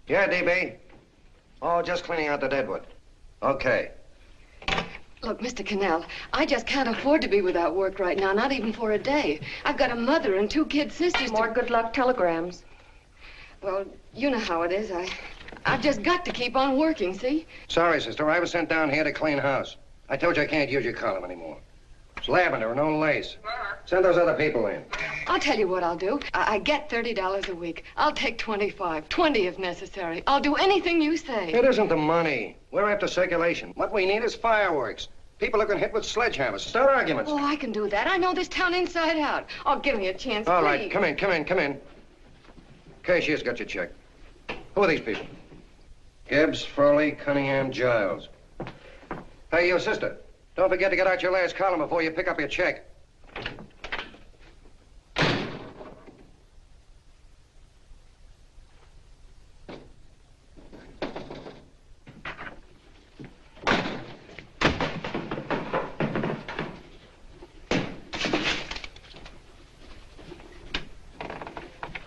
Yeah, DB? Oh, just cleaning out the deadwood. Okay. Look, Mr. Cannell, I just can't afford to be without work right now, not even for a day. I've got a mother and 2 kid sisters. More good luck telegrams. Well, you know how it is. I've just got to keep on working, see? Sorry, sister. I was sent down here to clean house. I told you I can't use your column anymore. It's lavender and no lace. Send those other people in. I'll tell you what I'll do. I get $30 a week. I'll take 25, 20 if necessary. I'll do anything you say. It isn't the money. We're after circulation. What we need is fireworks. People who can hit with sledgehammers. Start arguments. Oh, I can do that. I know this town inside out. Oh, give me a chance, All please. right, come in. Cashier's got your check. Who are these people? Gibbs, Furley, Cunningham, Giles. Hey, you sister. Don't forget to get out your last column before you pick up your check.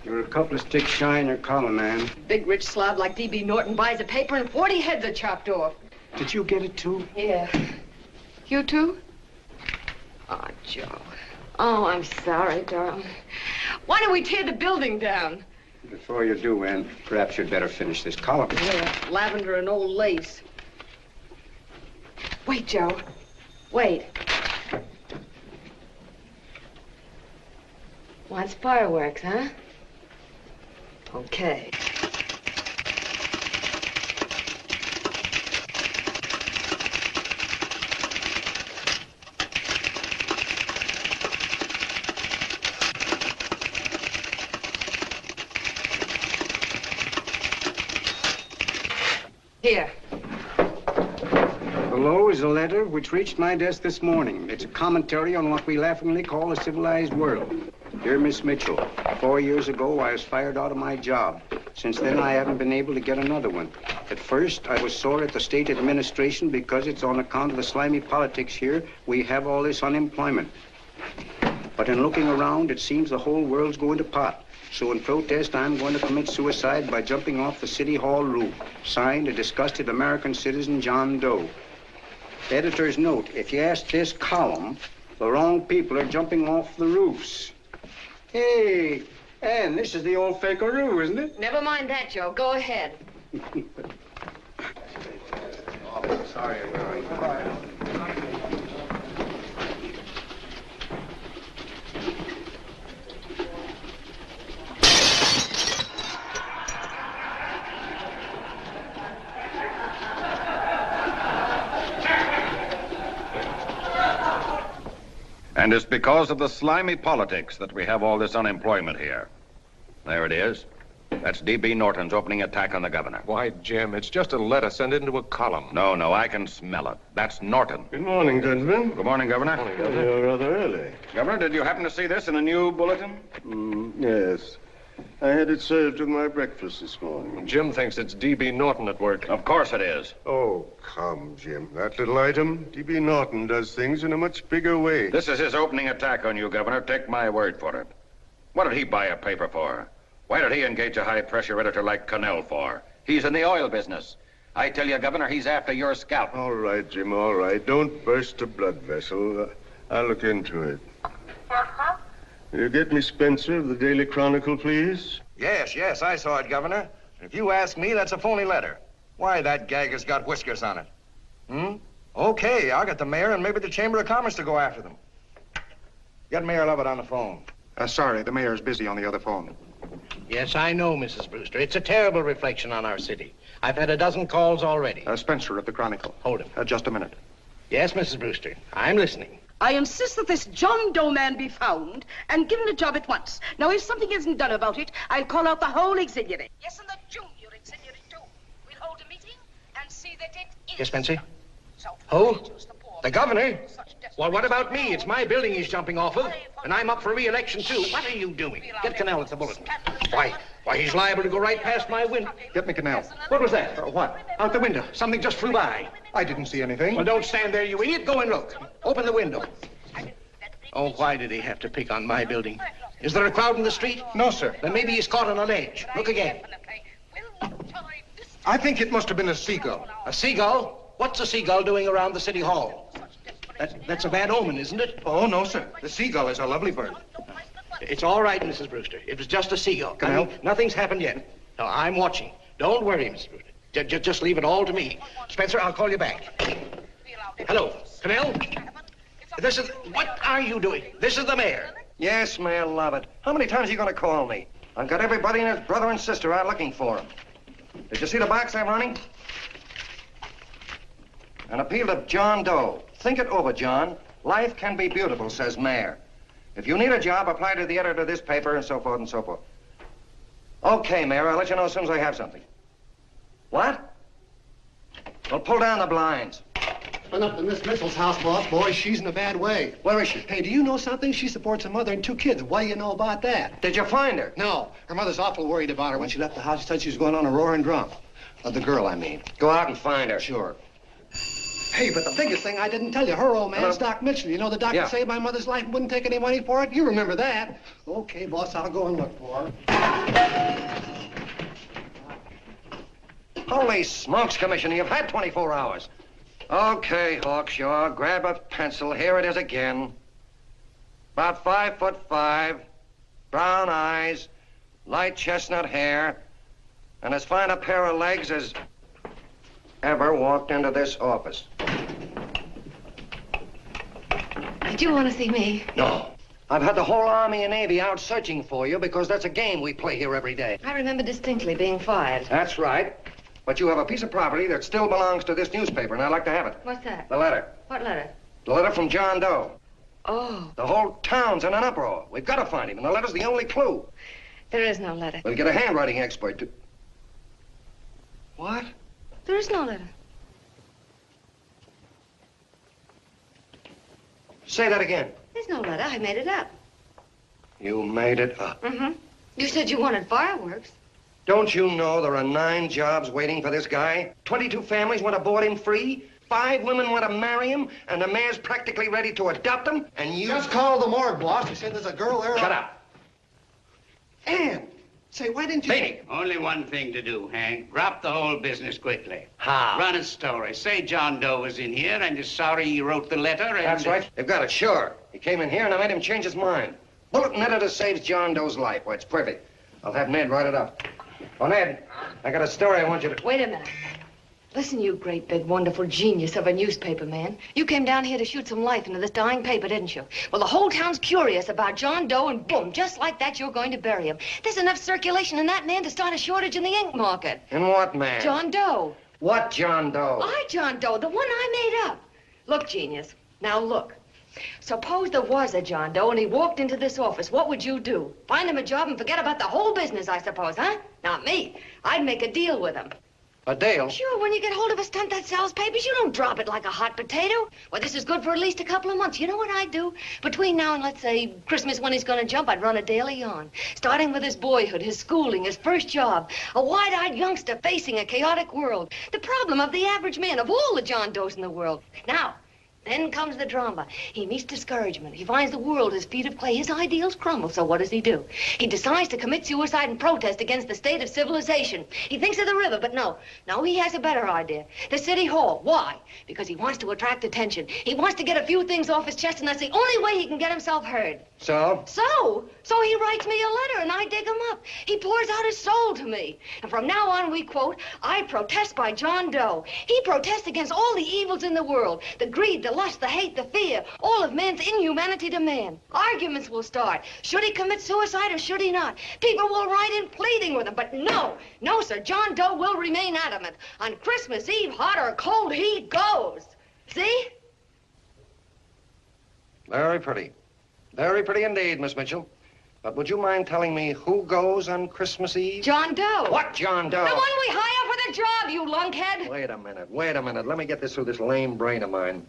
You're a couple of sticks shy in your column, man. Big rich slob like D.B. Norton buys a paper and 40 heads are chopped off. Did you get it, too? Yeah. You too? Oh, Joe. Oh, I'm sorry, darling. Why don't we tear the building down? Before you do, Ann, perhaps you'd better finish this column. Yeah, lavender and old lace. Wait, Joe. Wait. Wants fireworks, huh? Okay. Here. Below is a letter which reached my desk this morning. It's a commentary on what we laughingly call a civilized world. Dear Miss Mitchell, 4 years ago, I was fired out of my job. Since then, I haven't been able to get another one. At first, I was sore at the state administration because it's on account of the slimy politics here we have all this unemployment. But in looking around, it seems the whole world's going to pot. So in protest, I'm going to commit suicide by jumping off the City Hall roof. Signed, a disgusted American citizen, John Doe. Editor's note, if you ask this column, the wrong people are jumping off the roofs. Hey, Ann, this is the old fakeroo, isn't it? Never mind that, Joe. Go ahead. Oh, sorry, where are you? And it's because of the slimy politics that we have all this unemployment here. There it is. That's D.B. Norton's opening attack on the governor. Why, Jim, it's just a letter sent into a column. No, I can smell it. That's Norton. Good morning, gentlemen. Good morning, Governor. Morning, Governor. You're rather early. Governor, did you happen to see this in the new bulletin? Yes. I had it served with my breakfast this morning. Jim thinks it's D.B. Norton at work. Of course it is. Oh, come, Jim. That little item, D.B. Norton does things in a much bigger way. This is his opening attack on you, Governor. Take my word for it. What did he buy a paper for? Why did he engage a high-pressure editor like Cannell for? He's in the oil business. I tell you, Governor, he's after your scalp. All right, Jim, all right. Don't burst a blood vessel. I'll look into it. Will you get me Spencer of the Daily Chronicle, please? Yes, I saw it, Governor. If you ask me, that's a phony letter. Why, that gag has got whiskers on it. Okay, I'll get the mayor and maybe the Chamber of Commerce to go after them. Get Mayor Lovett on the phone. Sorry, the mayor's busy on the other phone. Yes, I know, Mrs. Brewster. It's a terrible reflection on our city. I've had a dozen calls already. Spencer of the Chronicle. Hold him. Just a minute. Yes, Mrs. Brewster. I'm listening. I insist that this John Doe man be found and given a job at once. Now, if something isn't done about it, I'll call out the whole auxiliary. Yes, and the junior auxiliary, too. We'll hold a meeting and see that it is. Yes, Spencer? Who? The governor? Well, what about me? It's my building he's jumping off of, and I'm up for re-election, too. What are you doing? Get Cannell at the bulletin. Why, he's liable to go right past my window. Get me Cannell. What was that? What? Out the window. Something just flew by. I didn't see anything. Well, don't stand there, you idiot. Go and look. Open the window. Oh, why did he have to pick on my building? Is there a crowd in the street? No, sir. Then maybe he's caught on a ledge. Look again. I think it must have been a seagull. A seagull? What's a seagull doing around the city hall? That's a bad omen, isn't it? Oh, no, sir. The seagull is a lovely bird. It's all right, Mrs. Brewster. It was just a seagull. Can I help? Nothing's happened yet. No, I'm watching. Don't worry, Mrs. Brewster. Just leave it all to me. Spencer, I'll call you back. Hello, Canal? What are you doing? This is the mayor. Yes, Mayor Lovett. How many times are you going to call me? I've got everybody and his brother and sister out looking for him. Did you see the box I'm running? An appeal to John Doe. Think it over, John. Life can be beautiful, says Mayor. If you need a job, apply to the editor of this paper and so forth and so forth. Okay, Mayor, I'll let you know as soon as I have something. What? Well, pull down the blinds. Went up to Miss Mitchell's house, boss. Boy, she's in a bad way. Where is she? Hey, do you know something? She supports a mother and 2 kids. What do you know about that? Did you find her? No. Her mother's awful worried about her. When she left the house, she said she was going on a roaring drunk. The girl, I mean. Go out and find her. Sure. Hey, but the biggest thing I didn't tell you, her old man's Doc Mitchell. You know the doctor saved my mother's life and wouldn't take any money for it? You remember that. Okay, boss, I'll go and look for her. Holy smokes, Commissioner, you've had 24 hours. Okay, Hawkshaw, grab a pencil. Here it is again. About 5'5", brown eyes, light chestnut hair, and as fine a pair of legs as ever walked into this office. Did you want to see me? No. I've had the whole Army and Navy out searching for you because that's a game we play here every day. I remember distinctly being fired. That's right. But you have a piece of property that still belongs to this newspaper, and I'd like to have it. What's that? The letter. What letter? The letter from John Doe. Oh. The whole town's in an uproar. We've got to find him, and the letter's the only clue. There is no letter. We'll get a handwriting expert to... What? There is no letter. Say that again. There's no letter. I made it up. You made it up. Mm-hmm. You said you wanted fireworks. Don't you know there are 9 jobs waiting for this guy? 22 families want to board him free. 5 women want to marry him, and the mayor's practically ready to adopt him, and you... Just call the morgue, boss. They said there's a girl there... Shut up. Ann! Say, why didn't you... Beatty. Only one thing to do, Hank. Drop the whole business quickly. How? Run a story. Say John Doe was in here and is sorry he wrote the letter and... That's right. They've got it, sure. He came in here and I made him change his mind. Bulletin editor saves John Doe's life. Why, it's perfect. I'll have Ned write it up. Oh, Ned, I got a story I want you to... Wait a minute. Listen, you great, big, wonderful genius of a newspaper man. You came down here to shoot some life into this dying paper, didn't you? Well, the whole town's curious about John Doe, and boom, just like that, you're going to bury him. There's enough circulation in that man to start a shortage in the ink market. In what man? John Doe. What John Doe? John Doe, the one I made up. Look, genius, now look. Suppose there was a John Doe and he walked into this office. What would you do? Find him a job and forget about the whole business, I suppose, huh? Not me. I'd make a deal with him. A deal? Sure, when you get hold of a stunt that sells papers, you don't drop it like a hot potato. Well, this is good for at least a couple of months. You know what I'd do? Between now and, let's say, Christmas when he's going to jump, I'd run a daily on. Starting with his boyhood, his schooling, his first job. A wide-eyed youngster facing a chaotic world. The problem of the average man, of all the John Does in the world. Now, then comes the drama. He meets discouragement. He finds the world his feet of clay. His ideals crumble. So what does he do? He decides to commit suicide and protest against the state of civilization. He thinks of the river, but no, he has a better idea. The city hall. Why? Because he wants to attract attention. He wants to get a few things off his chest, and that's the only way he can get himself heard. So? So he writes me a letter, and I dig him up. He pours out his soul to me. And from now on, we quote, I protest by John Doe. He protests against all the evils in the world. The greed, the lust, the hate, the fear. All of man's inhumanity to man. Arguments will start. Should he commit suicide or should he not? People will write in pleading with him. But no, sir. John Doe will remain adamant. On Christmas Eve, hot or cold, he goes. See? Very pretty. Very pretty indeed, Miss Mitchell. But would you mind telling me who goes on Christmas Eve? John Doe. What John Doe? The one we hire for the job, you lunkhead. Wait a minute. Let me get this through this lame brain of mine.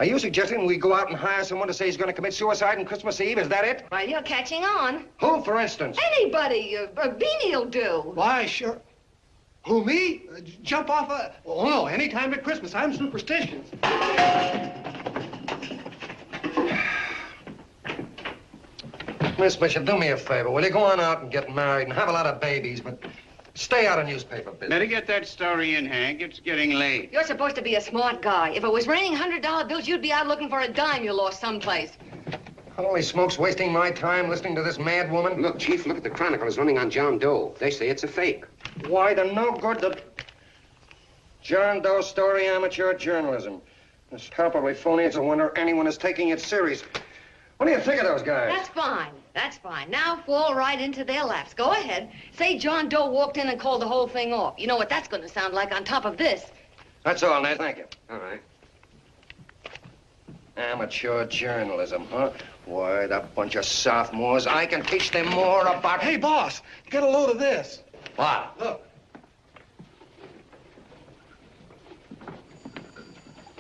Are you suggesting we go out and hire someone to say he's going to commit suicide on Christmas Eve? Is that it? Well, you're catching on. Who, for instance? Anybody. Beanie'll do. Why, sure. Who, me? Jump off a... Oh, no, any time at Christmas. I'm superstitious. Miss Bishop, do me a favor. Will you go on out and get married and have a lot of babies, but Stay out of newspaper business. Better get that story in, Hank. It's getting late. You're supposed to be a smart guy. If it was raining $100 bills, you'd be out looking for a dime you lost someplace. Holy smokes, wasting my time listening to this mad woman. Look, Chief, look at the Chronicle. It's running on John Doe. They say it's a fake. Why, the no good that... John Doe story, amateur journalism. It's palpably phony. It's a wonder anyone is taking it serious. What do you think of those guys? That's fine. That's fine. Now fall right into their laps. Go ahead. Say John Doe walked in and called the whole thing off. You know what that's going to sound like on top of this. That's all, Ned. Thank you. All right. Amateur journalism, huh? Why, that bunch of sophomores, I can teach them more about... Hey, boss, get a load of this. What? Look.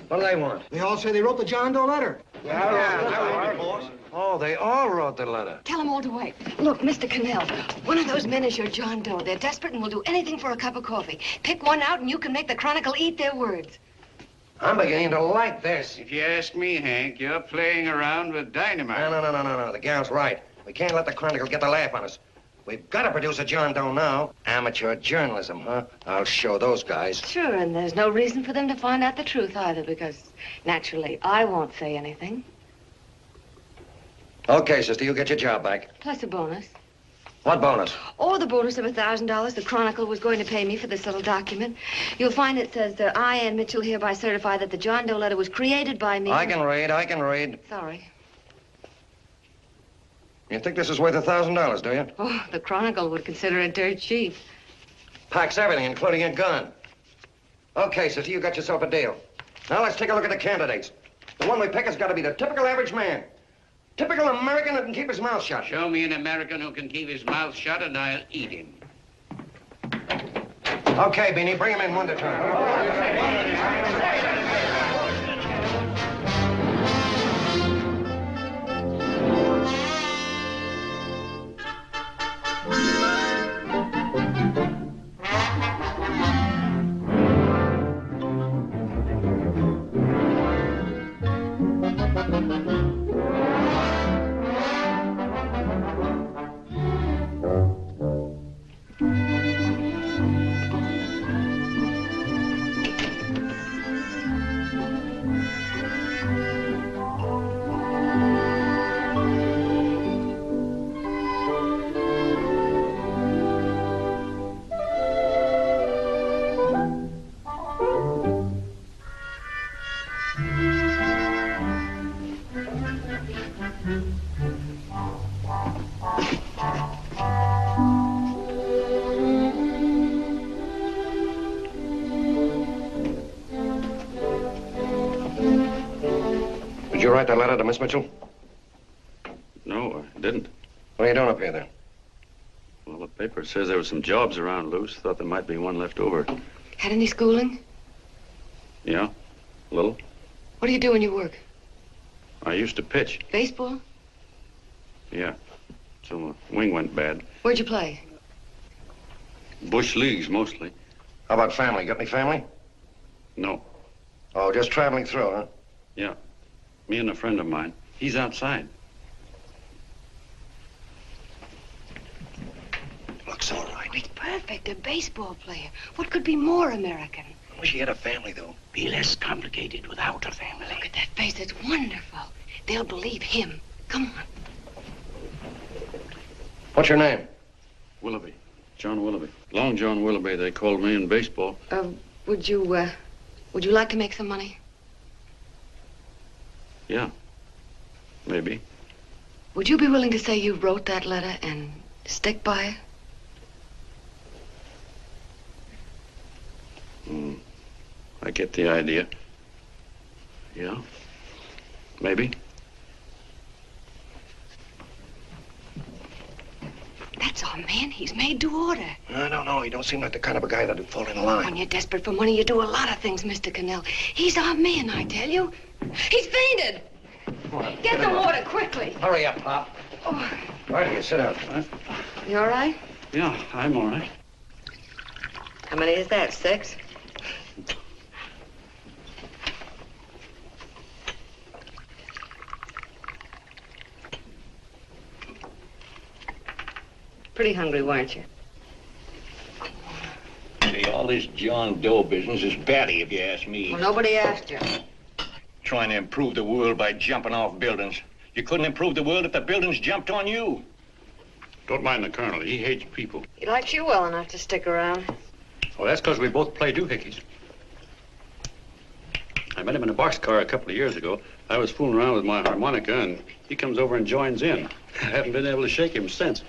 What do they want? They all say they wrote the John Doe letter. Yeah, boss. Oh, they all wrote the letter. Tell them all to wait. Look, Mr. Cannell, one of those men is your John Doe. They're desperate and will do anything for a cup of coffee. Pick one out and you can make the Chronicle eat their words. I'm beginning to like this. If you ask me, Hank, you're playing around with dynamite. No. The gal's right. We can't let the Chronicle get the laugh on us. We've got to produce a John Doe now. Amateur journalism, huh? I'll show those guys. Sure, and there's no reason for them to find out the truth either, because naturally, I won't say anything. Okay, sister, you get your job back. Plus a bonus. What bonus? Oh, the bonus of $1,000 the Chronicle was going to pay me for this little document. You'll find it says, I, Ann Mίτσελ, hereby certify that the John Doe letter was created by me. I can read. Sorry. You think this is worth $1,000, do you? Oh, the Chronicle would consider it dirt cheap. Packs everything, including a gun. Okay, sister, you got yourself a deal. Now let's take a look at the candidates. The one we pick has got to be the typical average man. Typical American who can keep his mouth shut. Show me an American who can keep his mouth shut and I'll eat him. Okay, Beanie, bring him in one at a time. Did you write that letter to Miss Mitchell? No, I didn't. What are you doing up here, then? Well, the paper says there were some jobs around loose. Thought there might be one left over. Had any schooling? Yeah, a little. What do you do when you work? I used to pitch. Baseball? Yeah, so the wing went bad. Where'd you play? Bush leagues, mostly. How about family? Got any family? No. Oh, just traveling through, huh? Yeah. Me and a friend of mine. He's outside. Looks all right. It's perfect, a baseball player. What could be more American? Wish he had a family, though. Be less complicated without a family. Look at that face, it's wonderful. They'll believe him. Come on. What's your name? Willoughby. John Willoughby. Long John Willoughby, they called me in baseball. Would you like to make some money? Yeah, maybe. Would you be willing to say you wrote that letter and stick by it? I get the idea. Yeah, maybe. That's our man. He's made to order. I don't know. He don't seem like the kind of a guy that'd fall in line. When you're desperate for money, you do a lot of things, Mr. Cannell. He's our man, I tell you. He's fainted. Get the water quickly. Hurry up, Pop. Oh. Right here, sit down. You all right? Yeah, I'm all right. How many is that, 6? Pretty hungry, weren't you? All this John Doe business is batty, if you ask me. Well, nobody asked you. Trying to improve the world by jumping off buildings. You couldn't improve the world if the buildings jumped on you. Don't mind the Colonel. He hates people. He likes you well enough to stick around. Well, that's because we both play doohickeys. I met him in a boxcar a couple of years ago. I was fooling around with my harmonica, and he comes over and joins in. I haven't been able to shake him since.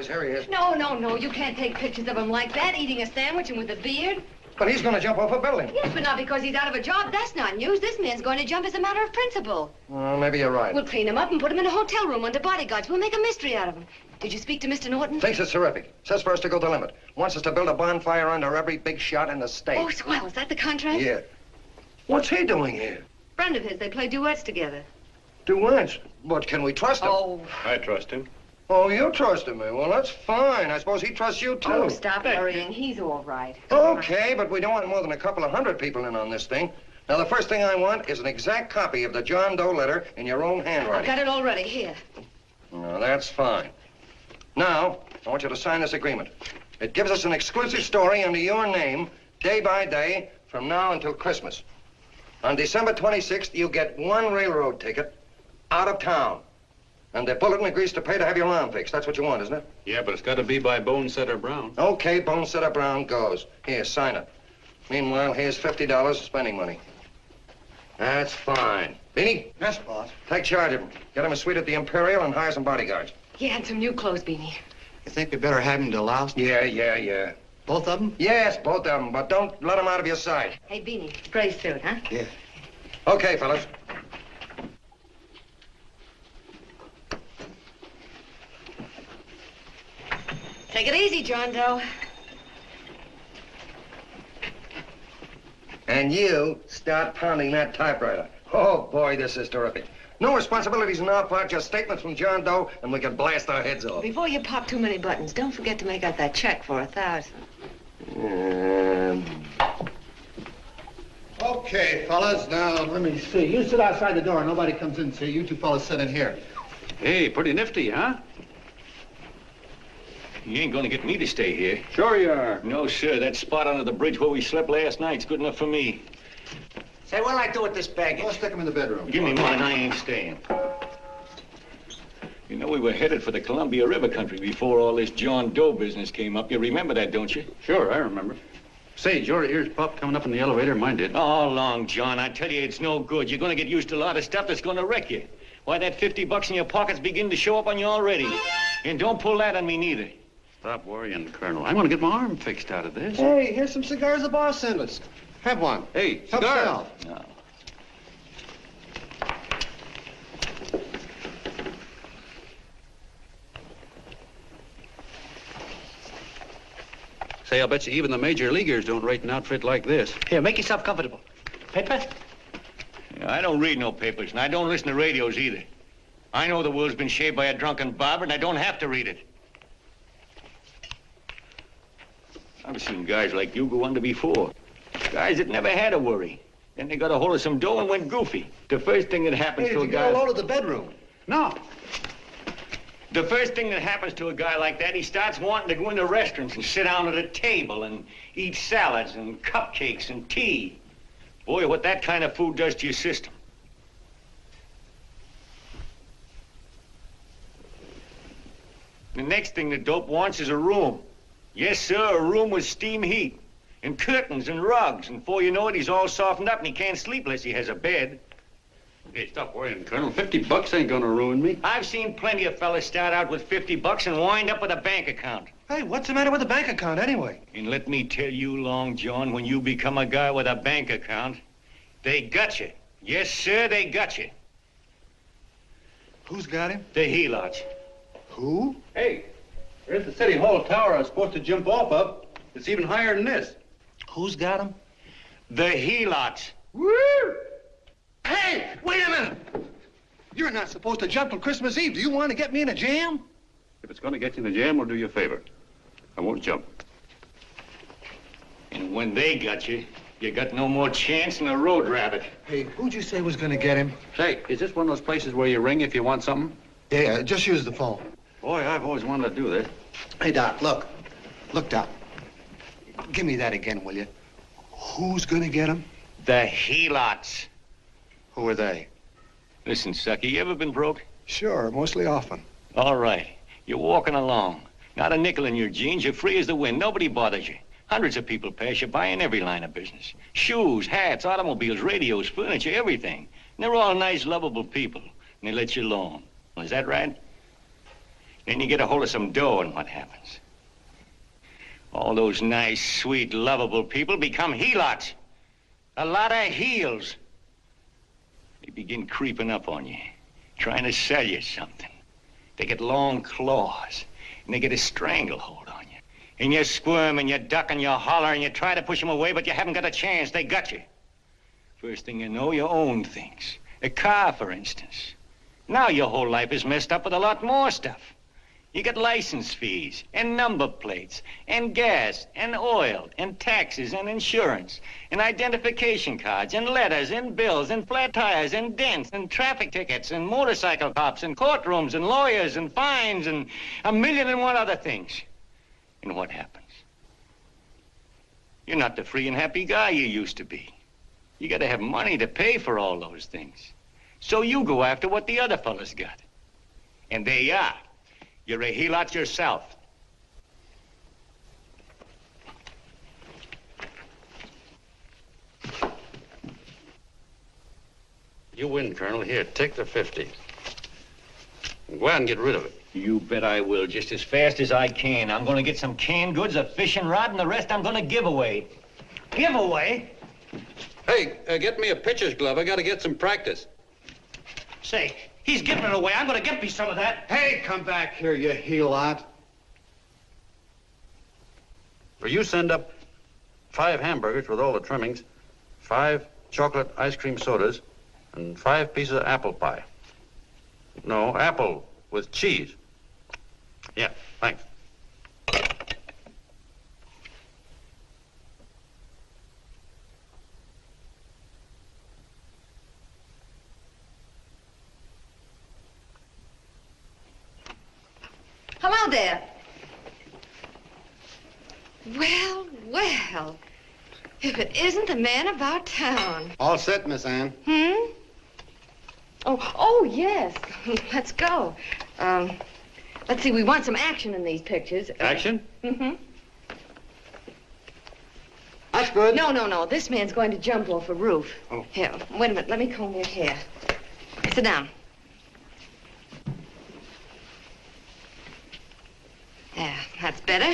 Here he is. No, you can't take pictures of him like that, eating a sandwich and with a beard. But he's going to jump off a building. Yes, but not because he's out of a job. That's not news. This man's going to jump as a matter of principle. Maybe you're right. We'll clean him up and put him in a hotel room under bodyguards. We'll make a mystery out of him. Did you speak to Mr. Norton? Thinks it's terrific. Says for us to go the limit. Wants us to build a bonfire under every big shot in the state. Oh, swell. Is that the contract? Yeah. What's he doing here? Friend of his. They play duets together. Duets? But can we trust him? Oh. I trust him. Oh, you trust him, eh? Well, that's fine. I suppose he trusts you, too. Oh, stop worrying. He's all right. Okay, but we don't want more than a couple of hundred people in on this thing. Now, the first thing I want is an exact copy of the John Doe letter in your own handwriting. I've got it already. Here. No, that's fine. Now, I want you to sign this agreement. It gives us an exclusive story under your name, day by day, from now until Christmas. On December 26th, you get one railroad ticket out of town. And the bulletin agrees to pay to have your arm fixed. That's what you want, isn't it? Yeah, but it's got to be by Bonesetter Brown. Okay, Bonesetter Brown goes. Here, sign it. Meanwhile, here's $50 spending money. That's fine. Beanie? Yes, boss. Take charge of him. Get him a suite at the Imperial and hire some bodyguards. Yeah, and some new clothes, Beanie. You think we better have him deloused? Yeah. Both of them? Yes, both of them, but don't let them out of your sight. Hey, Beanie, gray suit, huh? Yeah. Okay, fellas. Take it easy, John Doe. And you start pounding that typewriter. Oh, boy, this is terrific. No responsibilities on our part, just statements from John Doe, and we can blast our heads off. Before you pop too many buttons, don't forget to make out that check for $1,000. Okay, fellas, now, let me see. You sit outside the door. Nobody comes in, see? You two fellas sit in here. Hey, pretty nifty, huh? You ain't gonna get me to stay here. Sure you are. No, sir. That spot under the bridge where we slept last night's good enough for me. Say, what'll I do with this baggage? I'll stick him in the bedroom. Give me mine. I ain't staying. You know, we were headed for the Columbia River country before all this John Doe business came up. You remember that, don't you? Sure, I remember. Say, your ears popped coming up in the elevator. Mine did. All along, John. I tell you, it's no good. You're gonna get used to a lot of stuff that's gonna wreck you. Why, that $50 in your pocket's beginning to show up on you already. And don't pull that on me, neither. Stop worrying, Colonel. I want to get my arm fixed out of this. Hey, here's some cigars the boss sent us. Have one. Hey, Help cigars. yourself. No. Say, I'll bet you even the major leaguers don't rate an outfit like this. Here, make yourself comfortable. Paper? Yeah, I don't read no papers, and I don't listen to radios either. I know the world's been shaped by a drunken barber, and I don't have to read it. I've seen guys like you go under before. Guys that never had a worry. Then they got a hold of some dough and went goofy. The first thing that happens to a guy... Get a load of the bedroom. No. The first thing that happens to a guy like that, he starts wanting to go into restaurants and sit down at a table and eat salads and cupcakes and tea. Boy, what that kind of food does to your system. The next thing the dope wants is a room. Yes, sir, a room with steam heat and curtains and rugs. And before you know it, he's all softened up and he can't sleep unless he has a bed. Hey, stop worrying, Colonel. $50 ain't gonna ruin me. I've seen plenty of fellas start out with $50 and wind up with a bank account. Hey, what's the matter with the bank account anyway? And let me tell you, Long John, when you become a guy with a bank account, they got you. Yes, sir, they got you. Who's got him? The helots. Who? Hey, there's the City Hall tower I was supposed to jump off of. It's even higher than this. Who's got him? The helots. Woo! Hey, wait a minute! You're not supposed to jump till Christmas Eve. Do you want to get me in a jam? If it's going to get you in the jam, we'll do you a favor. I won't jump. And when they got you, you got no more chance than a road rabbit. Hey, who'd you say was going to get him? Say, is this one of those places where you ring if you want something? Yeah, just use the phone. Boy, I've always wanted to do this. Hey, Doc, look. Look, Doc. Give me that again, will you? Who's going to get him? The helots. Who are they? Listen, Sucky, you ever been broke? Sure, mostly often. All right. You're walking along. Not a nickel in your jeans. You're free as the wind. Nobody bothers you. Hundreds of people pass you by in every line of business. Shoes, hats, automobiles, radios, furniture, everything. And they're all nice, lovable people. And they let you alone. Is that right? Then you get a hold of some dough, and what happens? All those nice, sweet, lovable people become helots. A lot of heels. They begin creeping up on you, trying to sell you something. They get long claws, and they get a stranglehold on you. And you squirm, and you duck, and you holler, and you try to push them away, but you haven't got a chance. They got you. First thing you know, you own things. A car, for instance. Now your whole life is messed up with a lot more stuff. You get license fees, and number plates, and gas, and oil, and taxes, and insurance, and identification cards, and letters, and bills, and flat tires, and dents, and traffic tickets, and motorcycle cops, and courtrooms, and lawyers, and fines, and 1,000,001 other things. And what happens? You're not the free and happy guy you used to be. You gotta have money to pay for all those things. So you go after what the other fellas got. And there you are. You're a helot yourself. You win, Colonel. Here, take the 50. Go out and get rid of it. You bet I will, just as fast as I can. I'm gonna get some canned goods, a fishing rod, and the rest I'm gonna give away. Give away? Hey, get me a pitcher's glove. I gotta get some practice. Say, he's giving it away. I'm gonna get me some of that. Hey, come back here, you helot. Will you send up 5 hamburgers with all the trimmings, 5 chocolate ice cream sodas, and 5 pieces of apple pie? No, apple with cheese. Yeah, thanks. Hello there. Well, well. If it isn't the man about town. All set, Miss Ann. Oh, yes. Let's go. Let's see, we want some action in these pictures. Action? That's good. No. This man's going to jump off a roof. Oh. Here, wait a minute. Let me comb your hair. Sit down. Yeah, that's better.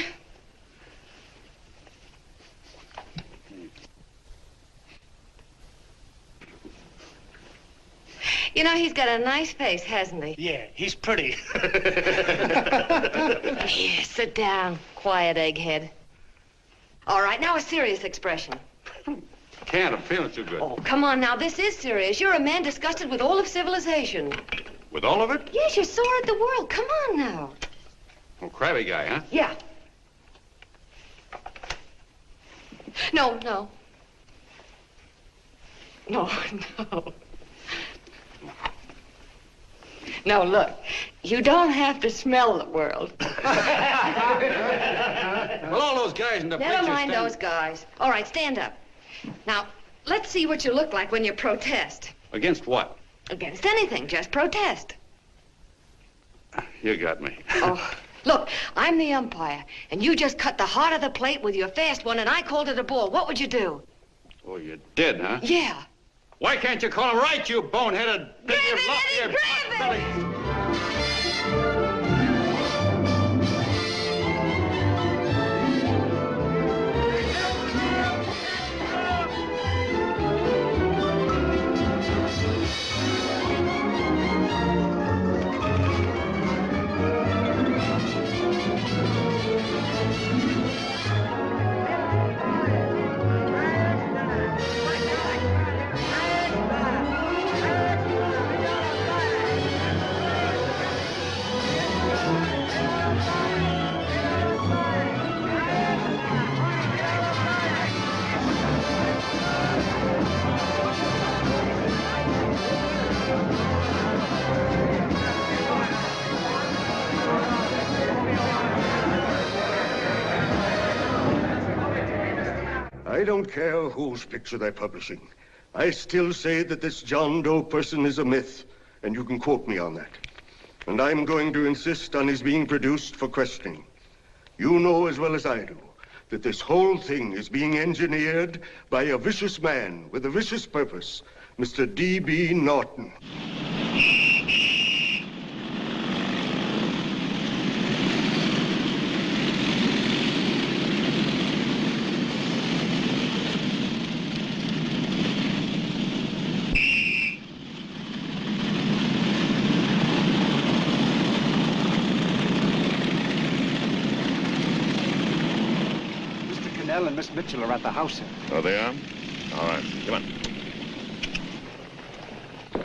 You know, he's got a nice face, hasn't he? Yeah, he's pretty. Here, sit down. Quiet, egghead. All right, now a serious expression. Can't. I'm feeling too good. Oh, come on now. This is serious. You're a man disgusted with all of civilization. With all of it? Yes, you're sore at the world. Come on now. Oh, crabby guy, huh? Yeah. No. No, look. You don't have to smell the world. Well, all those guys in the picture Never mind those guys. All right, stand up. Now, let's see what you look like when you protest. Against what? Against anything. Just protest. You got me. Oh, look, I'm the umpire, and you just cut the heart of the plate with your fast one, and I called it a ball. What would you do? Oh, you did, huh? Yeah. Why can't you call him right, you boneheaded... Grab it, Eddie, grab it! I don't care whose picture they're publishing. I still say that this John Doe person is a myth, and you can quote me on that. And I'm going to insist on his being produced for questioning. You know as well as I do that this whole thing is being engineered by a vicious man with a vicious purpose, Mr. D.B. Norton. And Miss Mitchell are at the house, sir. Oh, they are? All right, come on.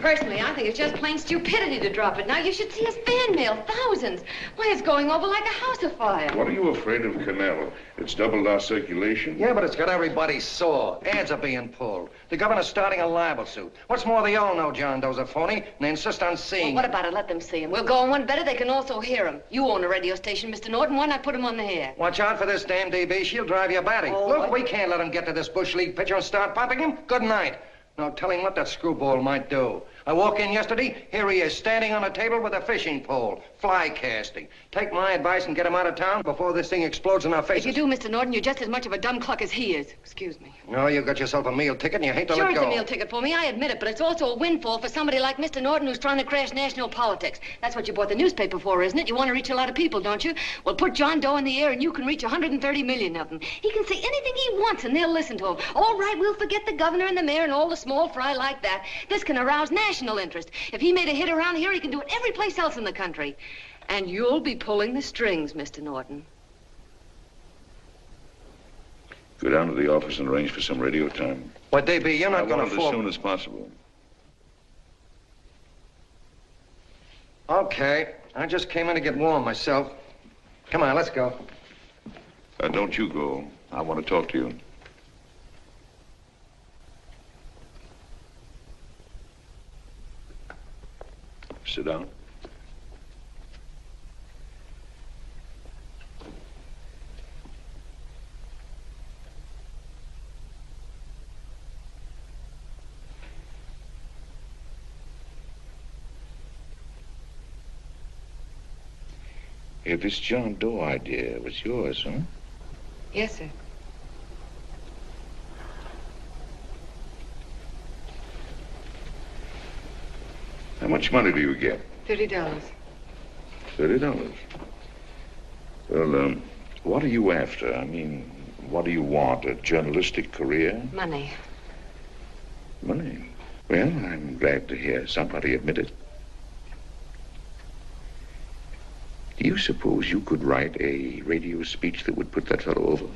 Personally, I think it's just plain stupidity to drop it. Now, you should see his fan mail, thousands. Why, it's going over like a house afire. What are you afraid of, Canelo? It's doubled our circulation? Yeah, but it's got everybody sore. Ads are being pulled. The governor's starting a libel suit. What's more, they all know John Doe's a phony, and they insist on seeing Well, what about it? Let them see him. We'll go on one better. They can also hear him. You own a radio station, Mr. Norton. Why not put him on the air? Watch out for this damn DB. She'll drive you batty. Oh, Look, we can't let him get to this Bush League pitcher and start popping him. Good night. No telling what that screwball might do. I walk in yesterday, here he is, standing on a table with a fishing pole, fly casting. Take my advice and get him out of town before this thing explodes in our faces. If you do, Mr. Norton, you're just as much of a dumb cluck as he is. Excuse me. No, you got yourself a meal ticket and you hate to let go. Sure, it's a meal ticket for me, I admit it, but it's also a windfall for somebody like Mr. Norton who's trying to crash national politics. That's what you bought the newspaper for, isn't it? You want to reach a lot of people, don't you? Well, put John Doe in the air and you can reach 130 million of them. He can say anything he wants and they'll listen to him. All right, we'll forget the governor and the mayor and all the small fry like that. This can arouse national interest. If he made a hit around here, he can do it every place else in the country. And you'll be pulling the strings, Mr. Norton. Go down to the office and arrange for some radio time. What, DB, you're not going to as soon as possible. Okay. I just came in to get warm myself. Come on, let's go. Don't you go. I want to talk to you. Sit down. Hey, this John Doe idea was yours, huh? Yes, sir. How much money do you get? $30. $30? Well, what are you after? I mean, what do you want? A journalistic career? Money. Money? Well, I'm glad to hear somebody admit it. Do you suppose you could write a radio speech that would put that fellow over?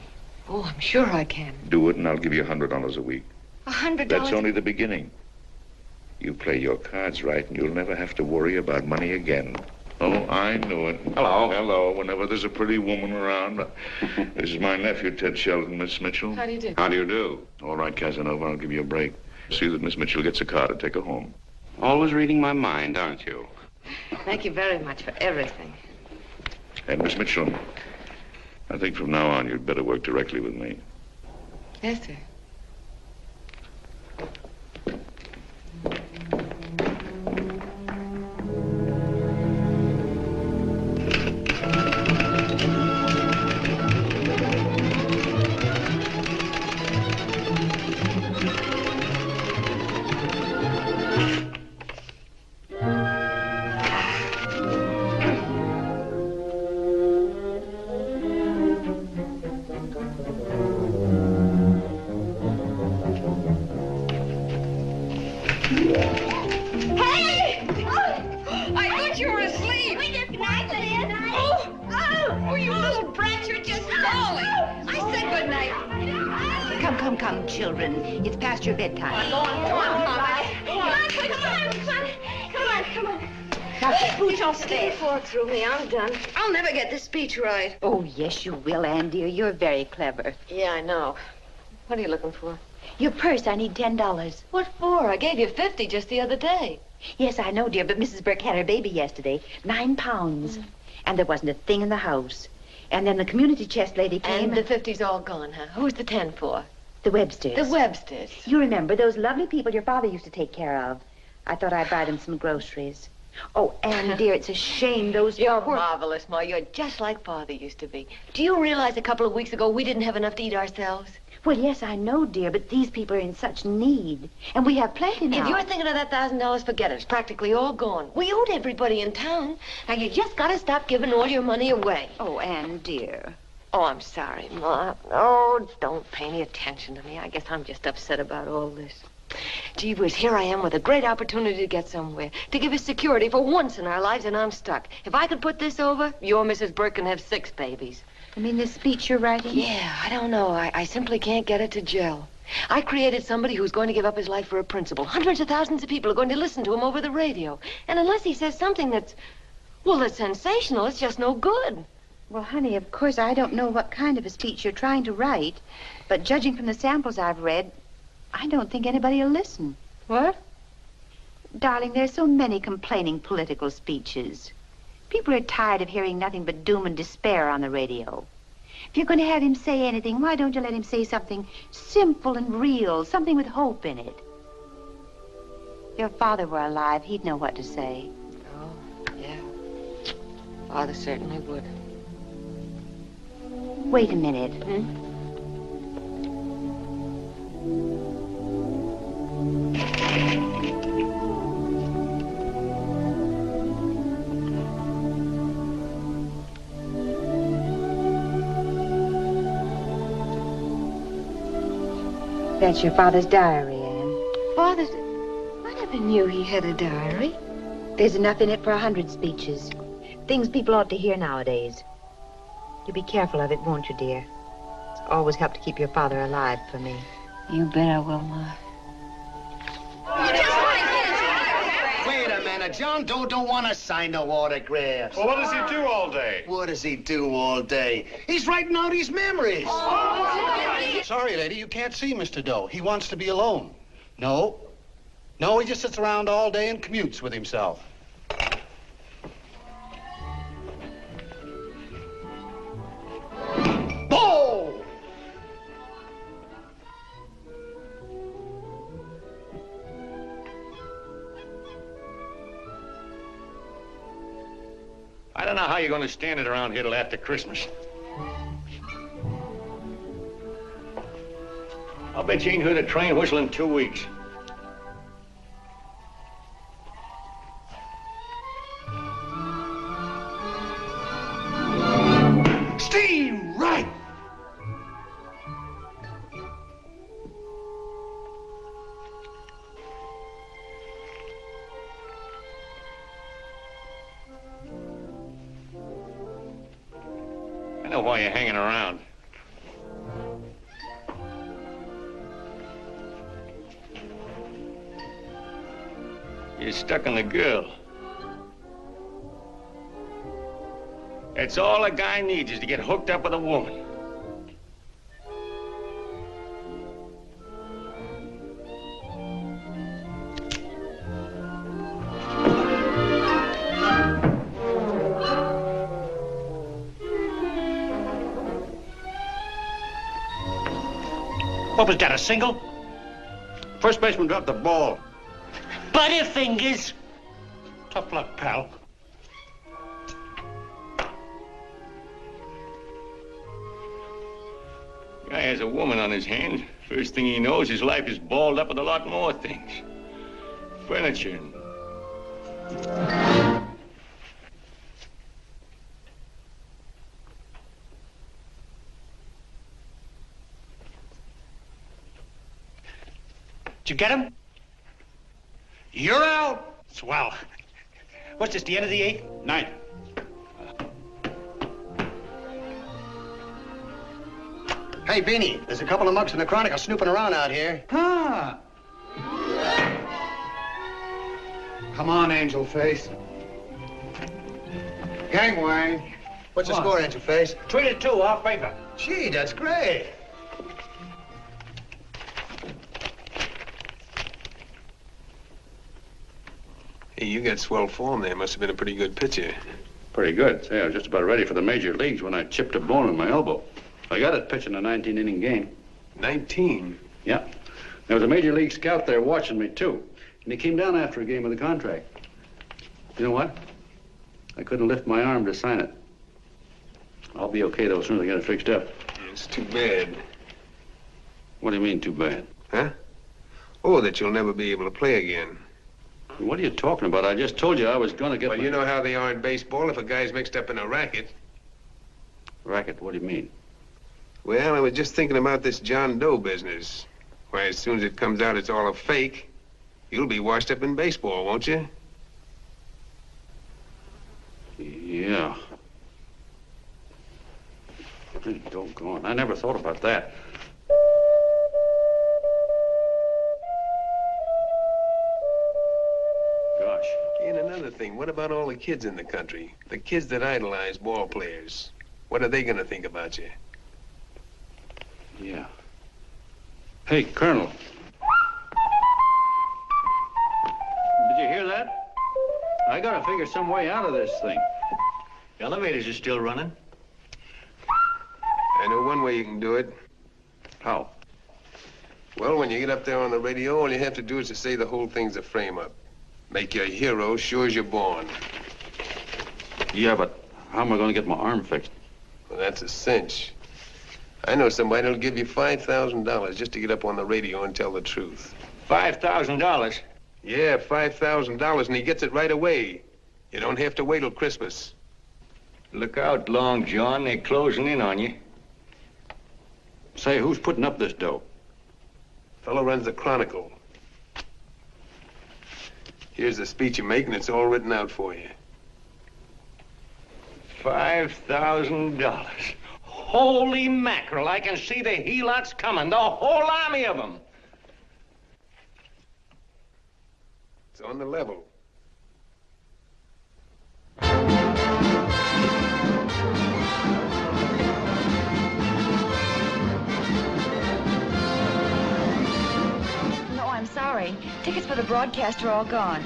Oh, I'm sure I can. Do it and I'll give you $100 a week. $100? That's only the beginning. You play your cards right and you'll never have to worry about money again. Oh, I knew it. Hello. Hello. Whenever there's a pretty woman around. This is my nephew, Ted Sheldon, Miss Mitchell. How do you do? How do you do? All right, Casanova, I'll give you a break. See that Miss Mitchell gets a car to take her home. Always reading my mind, aren't you? Thank you very much for everything. And Miss Mitchell, I think from now on you'd better work directly with me. Yes, sir. It's past your bedtime. Come on. Now, keep boots on Stay through me. I'm done. I'll never get this speech right. Oh, yes, you will, Ann, dear. You're very clever. Yeah, I know. What are you looking for? Your purse. I need $10. What for? I gave you 50 just the other day. Yes, I know, dear, but Mrs. Burke had her baby yesterday. 9 pounds. And there wasn't a thing in the house. And then the community chest lady came. And the 50's all gone, huh? Who's the 10 for? The Websters. The Websters. You remember those lovely people your father used to take care of. I thought I'd buy them some groceries. Oh, Anne, dear, it's a shame those... You're marvelous, Ma. You're just like Father used to be. Do you realize a couple of weeks ago we didn't have enough to eat ourselves? Well, yes, I know, dear, but these people are in such need. And we have plenty now. If you're thinking of that $1,000, forget it. It's practically all gone. We owed everybody in town. Now, you just got to stop giving all your money away. Oh, Anne, dear. Oh, I'm sorry, Ma. Oh, don't pay any attention to me. I guess I'm just upset about all this. Gee whiz, here I am with a great opportunity to get somewhere, to give us security for once in our lives, and I'm stuck. If I could put this over, your Mrs. Burke can have 6 babies. You mean this speech you're writing? Yeah, I don't know. I simply can't get it to gel. I created somebody who's going to give up his life for a principle. Hundreds of thousands of people are going to listen to him over the radio. And unless he says something that's sensational, it's just no good. Well, honey, of course, I don't know what kind of a speech you're trying to write, but judging from the samples I've read, I don't think anybody will listen. What? Darling, there's so many complaining political speeches. People are tired of hearing nothing but doom and despair on the radio. If you're going to have him say anything, why don't you let him say something simple and real, something with hope in it? If your father were alive, he'd know what to say. Oh, yeah. Father certainly would. Wait a minute. That's your father's diary, Anne. Father's... I never knew he had a diary. There's enough in it for 100 speeches. Things people ought to hear nowadays. You'll be careful of it, won't you, dear? It's always helped to keep your father alive for me. You bet I will, Ma. Wait a minute. John Doe don't want to sign no autographs. Well, what does he do all day? What does he do all day? He's writing out his memories. Sorry, lady, you can't see Mr. Doe. He wants to be alone. No, he just sits around all day and commutes with himself. Boom! I don't know how you're going to stand it around here till after Christmas. I'll bet you ain't heard a train whistle in 2 weeks. Steam, right! I know why you're hanging around. You're stuck on the girl. That's all a guy needs, is to get hooked up with a woman. What was that, a single? First baseman dropped the ball. Butterfingers. Tough luck, pal. Guy has a woman on his hands. First thing he knows, his life is balled up with a lot more things. Furniture. Did you get him? You're out. Swell. What's this, the end of the 8th? 9th. Hey, Beanie, there's a couple of mugs from the Chronicle snooping around out here. Ah. Come on, Angel Face. Gangway. What's the score, Angel Face? 3-2, our favor. Gee, that's great. Hey, you got swell form there. Must have been a pretty good pitcher. Pretty good. Say, I was just about ready for the major leagues when I chipped a bone in my elbow. I got it pitching a 19-inning game. 19? Yeah. There was a major league scout there watching me, too. And he came down after a game with the contract. You know what? I couldn't lift my arm to sign it. I'll be okay, though, as soon as I get it fixed up. It's too bad. What do you mean, too bad? Huh? Oh, that you'll never be able to play again. What are you talking about? I just told you I was going to get... Well, you know how they are in baseball if a guy's mixed up in a racket. Racket? What do you mean? Well, I was just thinking about this John Doe business. Why, as soon as it comes out it's all a fake, you'll be washed up in baseball, won't you? Yeah. Pretty doggone. I never thought about that. Gosh. And another thing, what about all the kids in the country? The kids that idolize ball players. What are they gonna think about you? Yeah. Hey, Colonel. Did you hear that? I gotta figure some way out of this thing. The elevators are still running. I know one way you can do it. How? Well, when you get up there on the radio, all you have to do is to say the whole thing's a frame-up. Make you a hero sure as you're born. Yeah, but how am I gonna get my arm fixed? Well, that's a cinch. I know somebody that'll give you $5,000 just to get up on the radio and tell the truth. $5,000? Yeah, $5,000, and he gets it right away. You don't have to wait till Christmas. Look out, Long John. They're closing in on you. Say, who's putting up this dough? Fellow runs the Chronicle. Here's the speech you make, and it's all written out for you. $5,000. Holy mackerel, I can see the helots coming, the whole army of them. It's on the level. No, I'm sorry. Tickets for the broadcast are all gone.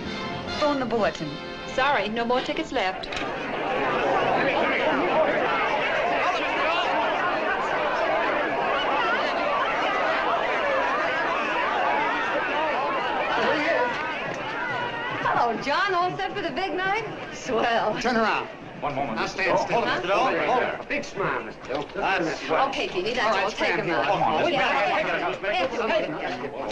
Phone the bulletin. Sorry, no more tickets left. Hello, John. All set for the big night? Swell. Turn around. One moment. Now stand still. Hold it, Mr. Doe. A big smile, Mr. Doe. That's swell. Okay, Beanie, that's All right, all. Take stand him here. out. Come on,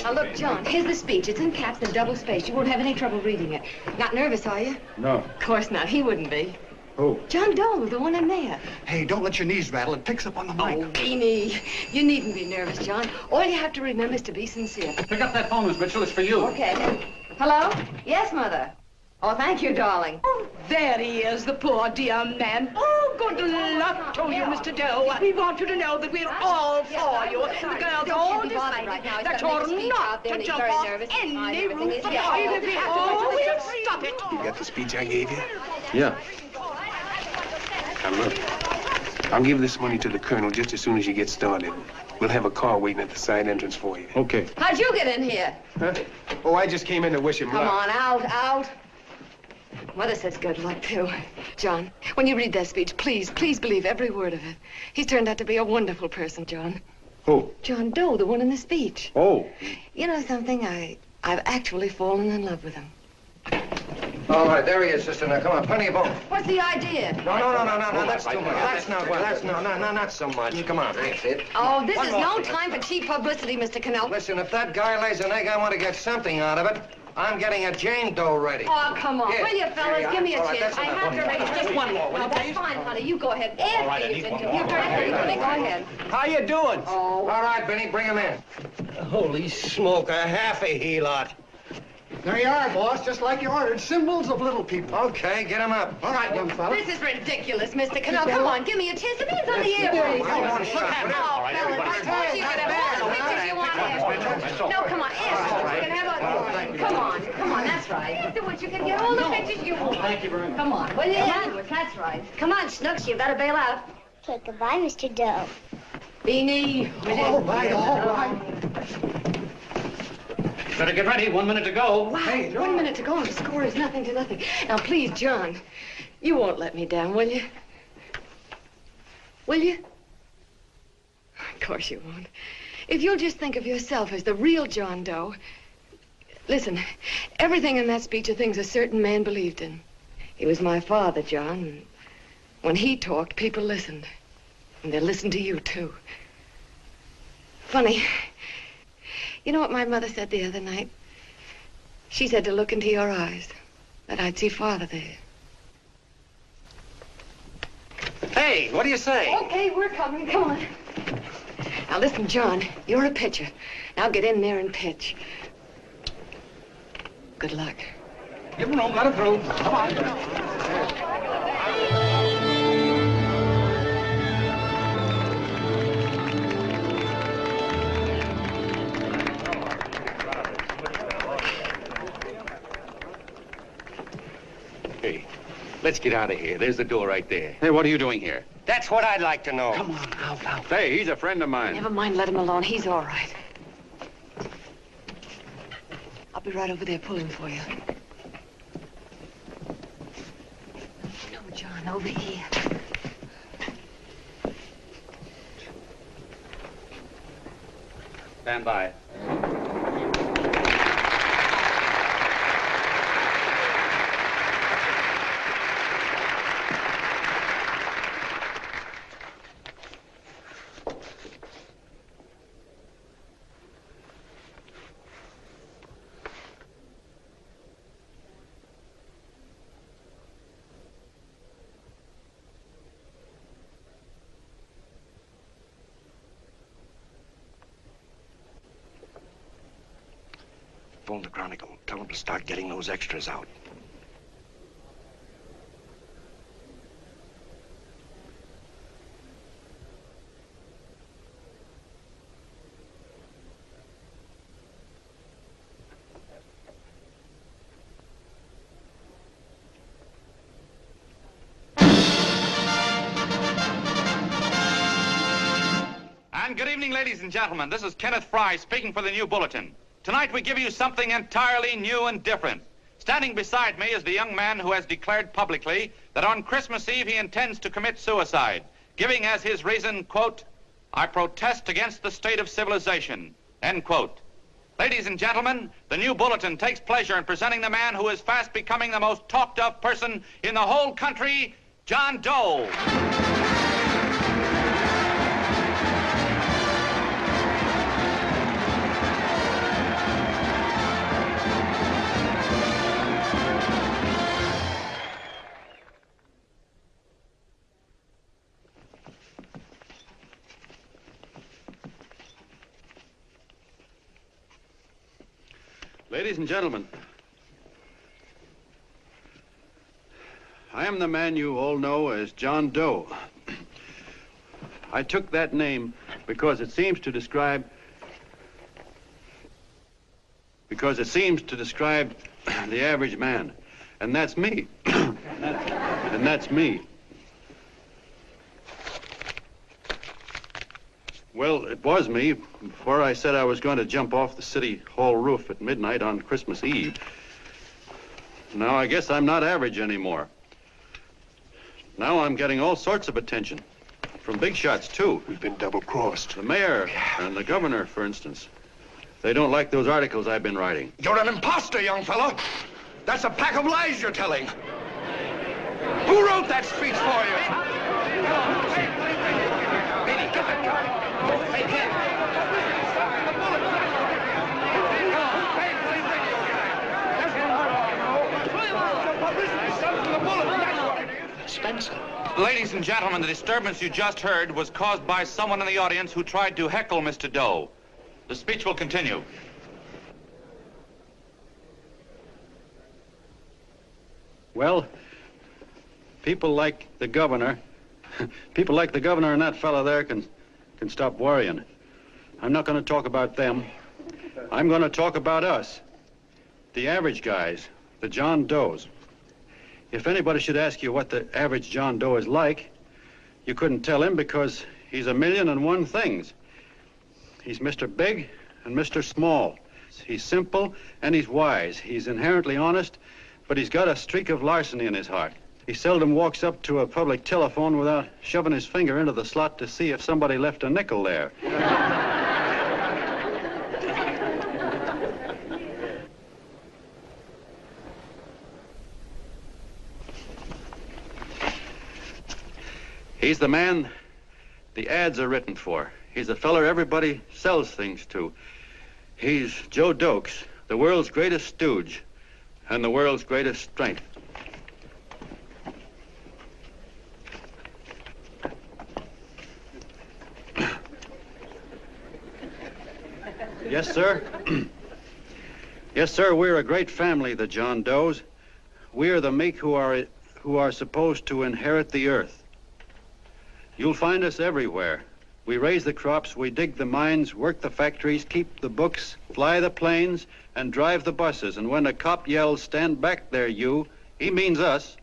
Now, look, John, here's the speech. It's in caps and double-spaced. You won't have any trouble reading it. Not nervous, are you? No. Of course not. He wouldn't be. Who? John Doe, the one in there. Hey, don't let your knees rattle. It picks up on the mic. Oh, Beanie, you needn't be nervous, John. All you have to remember is to be sincere. Pick up that phone, Miss Mitchell. It's for you. Okay. Hello? Yes, Mother. Oh, thank you, darling. Oh, there he is, the poor dear man. Oh, good luck to you, Mr. Doe. We want you to know that we're all for you. The girls all decided that you're not to jump off any roof at all. Oh, we'll stop it. You got the speech I gave you? Yeah. Now, look. I'll give this money to the colonel just as soon as you get started. We'll have a car waiting at the side entrance for you. Okay. How'd you get in here? Huh? Oh, I just came in to wish him Come luck. on, out. Mother says good luck, too. John, when you read that speech, please believe every word of it. He's turned out to be a wonderful person, John. Who? John Doe, the one in the speech. Oh. You know something? I've actually fallen in love with him. All right, there he is, sister. Now, come on, plenty of both. What's the idea? No, that's too much. Not so much. Come on, that's it. Oh, this is no time for cheap publicity, Mr. Cannell. Listen, if that guy lays an egg, I want to get something out of it. I'm getting a Jane Doe ready. Oh, come on. Yes. Will you, fellas? Give me a All right, chance. that's I enough. have to raise just one more. No, that's fine, honey. You go ahead. All right, I need one more. You're very honey. Go ahead. How you doing? Oh. All right, Benny, bring him in. Holy smoke, a half a helot. There you are, boss, just like you ordered. Symbols of little people. Okay, get him up. All right, young fella. This is ridiculous, Mr. Cannell. Come on, give me a chance. The man's on the air. Come on, Look at him. Oh, fellas, of course you can have all the pictures you want. No, come on, answer. You can have a... Come on, that's right. Afterwards, you can get all the pictures you want. Thank you very much. Come on, will you? Afterwards, that's right. Come on, Snooks, you've got to bail out. Okay, goodbye, Mr. Doe. Beanie. All right. Better get ready. 1 minute to go. Wow, 1 minute to go and the score is nothing to nothing. Now, please, John, you won't let me down, will you? Will you? Of course you won't. If you'll just think of yourself as the real John Doe. Listen, everything in that speech are things a certain man believed in. He was my father, John. And when he talked, people listened. And they listened to you, too. Funny. You know what my mother said the other night? She said to look into your eyes, that I'd see Father there. Hey, what do you say? Okay, we're coming. Come on. Now, listen, John, you're a pitcher. Now get in there and pitch. Good luck. Give him room, let him through. Come on. Hey, let's get out of here. There's the door right there. Hey, what are you doing here? That's what I'd like to know. Come on, out. Hey, he's a friend of mine. Never mind, let him alone. He's all right. I'll be right over there pulling for you. No, John, over here. Stand by. Phone the Chronicle. Tell them to start getting those extras out. And good evening, ladies and gentlemen. This is Kenneth Fry speaking for the New Bulletin. Tonight we give you something entirely new and different. Standing beside me is the young man who has declared publicly that on Christmas Eve he intends to commit suicide, giving as his reason, quote, "I protest against the state of civilization," end quote. Ladies and gentlemen, the New Bulletin takes pleasure in presenting the man who is fast becoming the most talked of person in the whole country, John Doe. Ladies and gentlemen, I am the man you all know as John Doe. I took that name because it seems to describe the average man. And that's me. And that's me. Well, it was me before I said I was going to jump off the city hall roof at midnight on Christmas Eve. Now I guess I'm not average anymore. Now I'm getting all sorts of attention. From big shots, too. We've been double-crossed. The mayor and the governor, for instance. They don't like those articles I've been writing. You're an imposter, young fellow. That's a pack of lies you're telling. Who wrote that speech for you? Benny, get that gun. Hey, kid. Spencer. Ladies and gentlemen, the disturbance you just heard was caused by someone in the audience who tried to heckle Mr. Doe. The speech will continue. Well, people like the governor and that fellow there can stop worrying. I'm not going to talk about them. I'm going to talk about us, the average guys, the John Does. If anybody should ask you what the average John Doe is like, you couldn't tell him because he's 1,000,001 things. He's Mr. Big and Mr. Small. He's simple and he's wise. He's inherently honest, but he's got a streak of larceny in his heart. He seldom walks up to a public telephone without shoving his finger into the slot to see if somebody left a nickel there. He's the man the ads are written for. He's the feller everybody sells things to. He's Joe Dokes, the world's greatest stooge and the world's greatest strength. Yes, sir. Yes, sir, we're a great family, the John Does. We are the meek who are supposed to inherit the earth. You'll find us everywhere. We raise the crops, we dig the mines, work the factories, keep the books, fly the planes, and drive the buses. And when a cop yells, "Stand back there, you," he means us,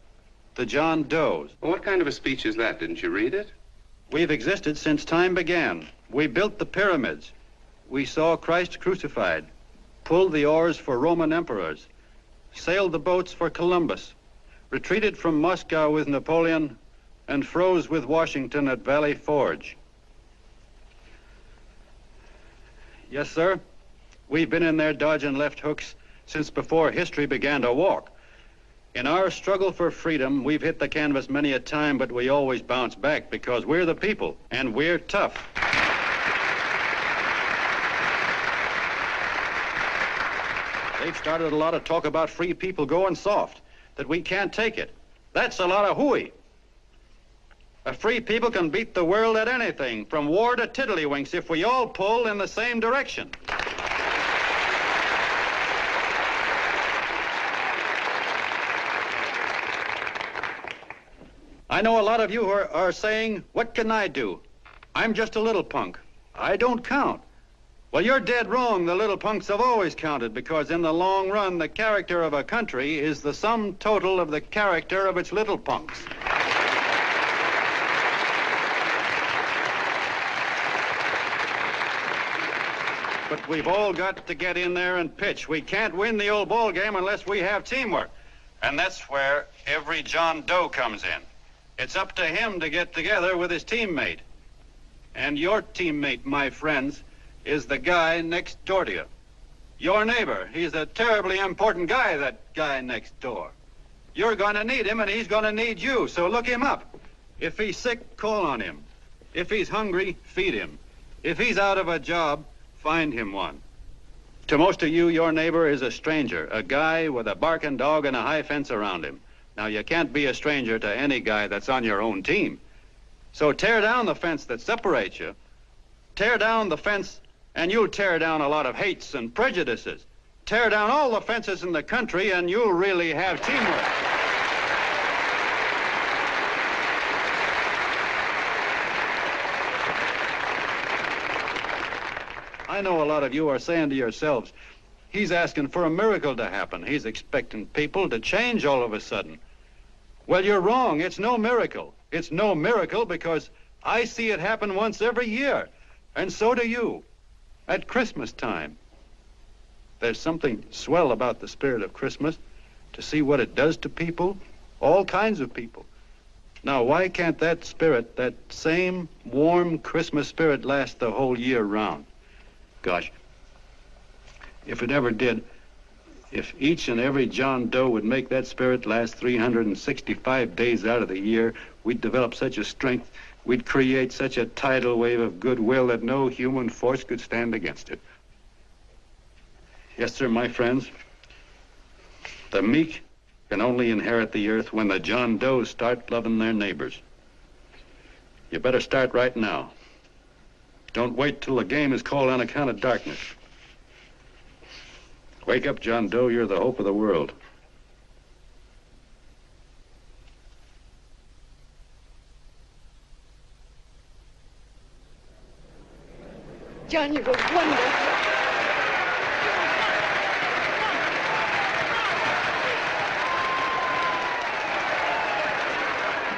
the John Does. Well, what kind of a speech is that? Didn't you read it? We've existed since time began. We built the pyramids. We saw Christ crucified, pulled the oars for Roman emperors, sailed the boats for Columbus, retreated from Moscow with Napoleon, and froze with Washington at Valley Forge. Yes, sir. We've been in there dodging left hooks since before history began to walk. In our struggle for freedom, we've hit the canvas many a time, but we always bounce back because we're the people, and we're tough. They've started a lot of talk about free people going soft, that we can't take it. That's a lot of hooey. A free people can beat the world at anything, from war to tiddlywinks, if we all pull in the same direction. I know a lot of you are saying, "What can I do? I'm just a little punk. I don't count." Well, you're dead wrong. The little punks have always counted, because in the long run, the character of a country is the sum total of the character of its little punks. But we've all got to get in there and pitch. We can't win the old ball game unless we have teamwork. And that's where every John Doe comes in. It's up to him to get together with his teammate. And your teammate, my friends, is the guy next door to you. Your neighbor. He's a terribly important guy, that guy next door. You're going to need him, and he's going to need you, so look him up. If he's sick, call on him. If he's hungry, feed him. If he's out of a job, find him one. To most of you, your neighbor is a stranger, a guy with a barking dog and a high fence around him. Now, you can't be a stranger to any guy that's on your own team. So tear down the fence that separates you. Tear down the fence, and you'll tear down a lot of hates and prejudices. Tear down all the fences in the country, and you'll really have teamwork. I know a lot of you are saying to yourselves, he's asking for a miracle to happen. He's expecting people to change all of a sudden. Well, you're wrong. It's no miracle. It's no miracle because I see it happen once every year, and so do you, at Christmas time. There's something swell about the spirit of Christmas, to see what it does to people, all kinds of people. Now, why can't that spirit, that same warm Christmas spirit, last the whole year round? Gosh, if it ever did, if each and every John Doe would make that spirit last 365 days out of the year, we'd develop such a strength, we'd create such a tidal wave of goodwill that no human force could stand against it. Yes, sir, my friends, the meek can only inherit the earth when the John Does start loving their neighbors. You better start right now. Don't wait till the game is called on account of darkness. Wake up, John Doe. You're the hope of the world. John, you were wonderful.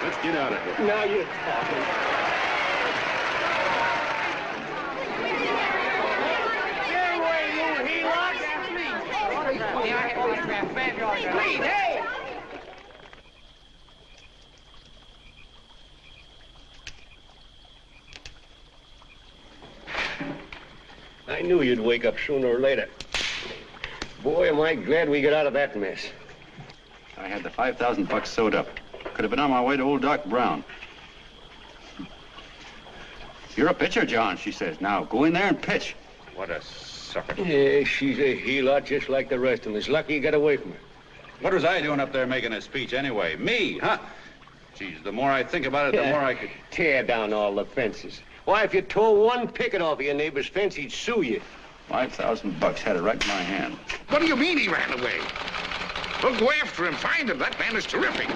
Let's get out of here. Now you're talking. Please, hey! I knew you'd wake up sooner or later. Boy, am I glad we got out of that mess. I had the $5,000 sewed up. Could have been on my way to old Doc Brown. You're a pitcher, John, she says. Now, go in there and pitch. What a sucker. Yeah, she's a he-lot just like the rest of them. It's lucky you got away from her. What was I doing up there making a speech anyway? Me, huh? Geez, the more I think about it, the more I could... Tear down all the fences. Why, if you tore one picket off of your neighbor's fence, he'd sue you. $5,000 had it right in my hand. What do you mean he ran away? We'll go after him, find him. That man is terrific.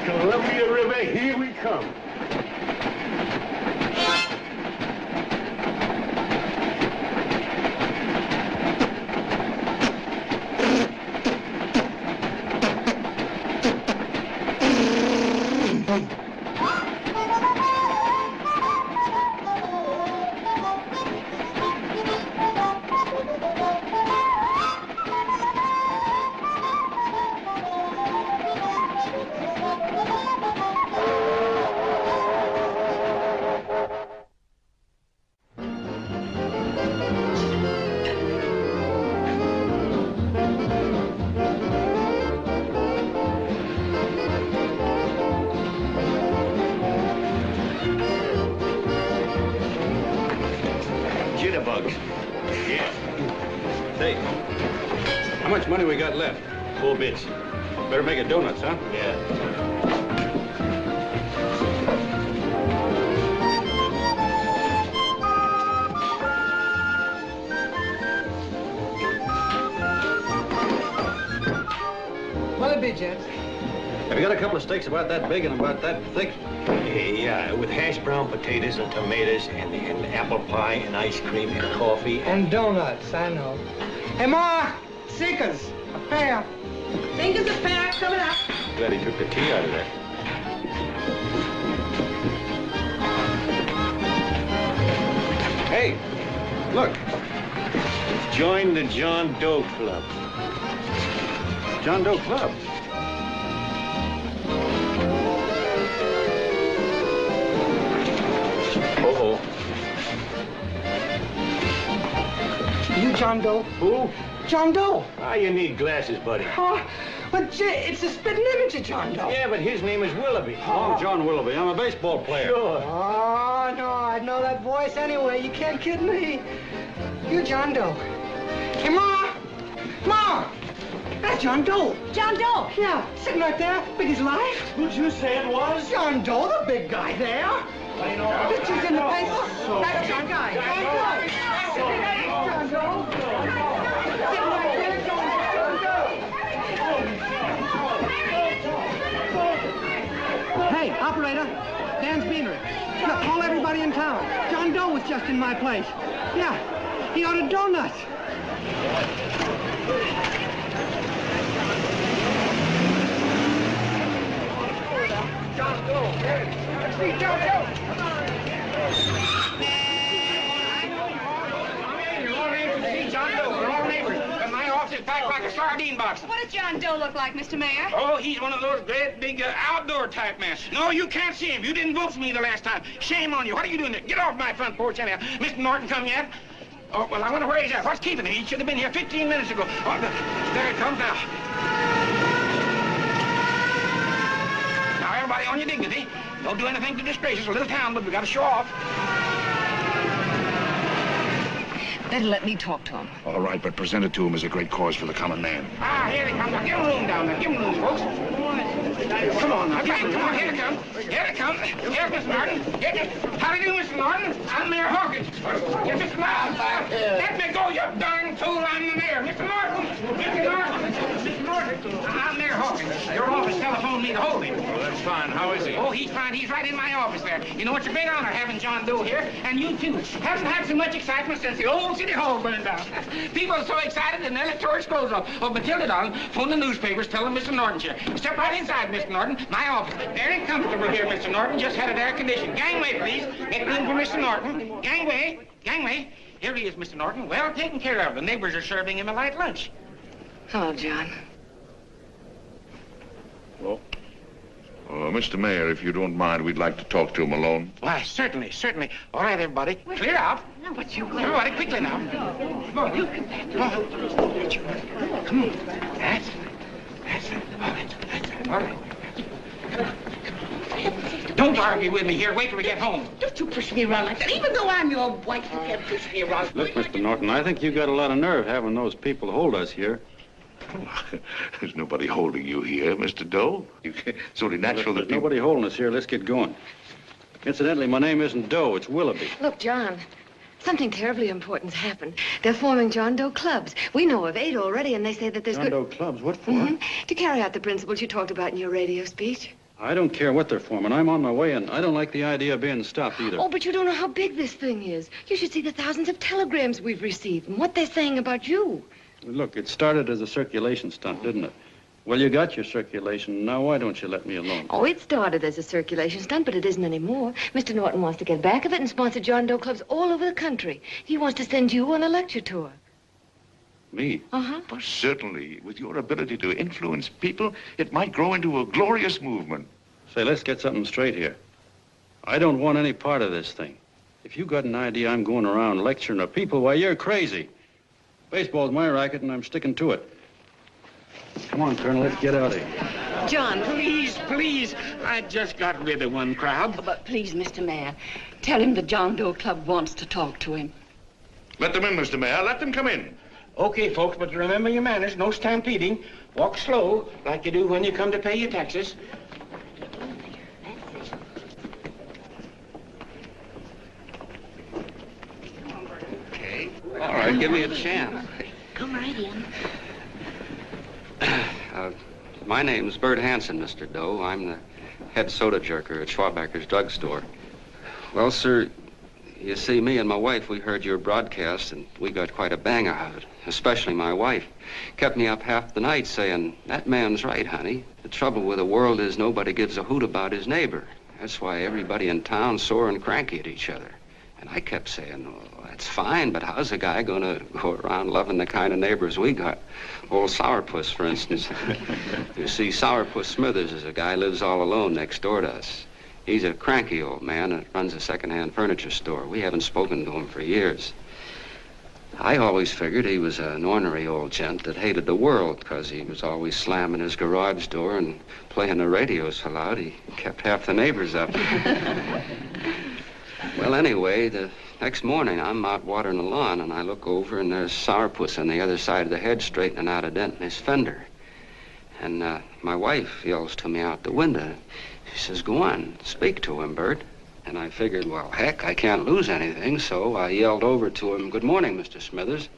Columbia River, here we come. Jitterbugs. Yeah. Say, how much money we got left? 4 bits. Better make it donuts, huh? Yeah. What'll it be, gents? Have you got a couple of steaks about that big and about that thick? Yeah, with hash brown potatoes and tomatoes and apple pie and ice cream and coffee. And donuts, I know. Hey, Ma! Seekers, a pair. Seekers, a pair, coming up. Glad he took the tea out of that. Hey, look. Join the John Doe Club. John Doe Club. Uh-oh. You John Doe? Who? John Doe. Ah, you need glasses, buddy. Oh, but it's a spitting image of John Doe. Yeah, but his name is Willoughby. Oh, I'm John Willoughby. I'm a baseball player. Sure. Oh, no, I'd know that voice anyway. You can't kid me. You John Doe. Hey, Ma! Ma! That's John Doe. John Doe? Yeah, sitting right there, big as life. Who'd you say it was? John Doe, the big guy there. I know. Pictures in the paper. That's John Guy. John Doe. John Doe. Sitting right there, John Doe. Hey, operator, Dan's Beanery. Look, call everybody in town. John Doe was just in my place. Yeah, he ordered donuts. John Doe. Let's see John Doe. John Doe, we're all neighbors. And my office is packed like a sardine box. What does John Doe look like, Mr. Mayor? Oh, he's one of those great big outdoor type men. No, you can't see him. You didn't vote for me the last time. Shame on you. What are you doing there? Get off my front porch anyhow. Mr. Norton come yet? Oh, well, I wonder where he's at. What's keeping him? He should have been here 15 minutes ago. Oh, there he comes now. Now, everybody on your dignity. Don't do anything to disgrace us. A little town, but we got to show off. Better let me talk to him. All right, but present it to him as a great cause for the common man. Ah, here he comes. Now, give him room down there. Give him room, folks. Come on, now. Come on, here he comes. Here he comes. Here's Mr. Norton. How do you do, Mr. Norton? I'm Mayor Hawkins. Here's Mr. Norton. Let me go, you darn fool. I'm the mayor. Mr. Norton. Mr. Norton. Mr. Norton. I'm Mayor Hawkins. Your office telephoned me to hold him. Well, that's fine. How is he? Oh, he's fine. He's right in my office there. You know, it's a big honor having John Doe here, and you, too. Haven't had so much excitement since the old City Hall burned down. People are so excited and electoral disposal of Matilda Doll. Phone the newspapers, tell them Mr. Norton's here. Step right inside, Mr. Norton. My office. Very comfortable here, Mr. Norton. Just had it air conditioned. Gangway, please. Make room for Mr. Norton. Gangway. Gangway. Here he is, Mr. Norton. Well taken care of. The neighbors are serving him a light lunch. Hello, John. Well, Mr. Mayor, if you don't mind, we'd like to talk to him alone. Why, certainly, certainly. All right, everybody. Clear out. No, but you... Everybody, quickly now. Come on. Come on. Come on. That's... All right. Don't argue with me here. Wait till we get home. Don't you push me around like that. Even though I'm your wife, you can't push me around. Look, Mr. Norton, I think you got a lot of nerve having those people hold us here. There's nobody holding you here, Mr. Doe. It's only natural that There's nobody holding us here. Let's get going. Incidentally, my name isn't Doe, it's Willoughby. Look, John, something terribly important's happened. They're forming John Doe clubs. We know of 8 already, and they say that there's John Doe clubs? What for? To carry out the principles you talked about in your radio speech. I don't care what they're forming. I'm on my way, and I don't like the idea of being stopped either. Oh, but you don't know how big this thing is. You should see the thousands of telegrams we've received and what they're saying about you. Look, it started as a circulation stunt, didn't it? Well, you got your circulation. Now, why don't you let me alone? Oh, it started as a circulation stunt, but it isn't anymore. Mr. Norton wants to get back of it and sponsor John Doe clubs all over the country. He wants to send you on a lecture tour. Me? Uh-huh. Well, certainly. With your ability to influence people, it might grow into a glorious movement. Say, let's get something straight here. I don't want any part of this thing. If you got an idea I'm going around lecturing the people, why, you're crazy. Baseball's my racket, and I'm sticking to it. Come on, Colonel, let's get out of here. John, Please, please. I just got rid of one crowd. But please, Mr. Mayor, tell him the John Doe Club wants to talk to him. Let them in, Mr. Mayor. Let them come in. Okay, folks, but remember your manners. No stampeding. Walk slow, like you do when you come to pay your taxes. Okay. All right, give me a chance. Come right in. My name's Bert Hansen, Mr. Doe. I'm the head soda jerker at Schwabacker's drugstore. Well, sir, you see, me and my wife, we heard your broadcast, and we got quite a bang out of it, especially my wife. Kept me up half the night saying, that man's right, honey. The trouble with the world is nobody gives a hoot about his neighbor. That's why everybody in town's sore and cranky at each other. And I kept saying, well, that's fine, but how's a guy going to go around loving the kind of neighbors we got? Old Sourpuss, for instance. You see, Sourpuss Smithers is a guy who lives all alone next door to us. He's a cranky old man that runs a second-hand furniture store. We haven't spoken to him for years. I always figured he was an ornery old gent that hated the world because he was always slamming his garage door and playing the radio so loud he kept half the neighbors up. Well, anyway, the next morning, I'm out watering the lawn, and I look over, and there's Sourpuss on the other side of the hedge straightening out a dent in his fender. And my wife yells to me out the window. She says, go on, speak to him, Bert. And I figured, well, heck, I can't lose anything, so I yelled over to him, good morning, Mr. Smithers.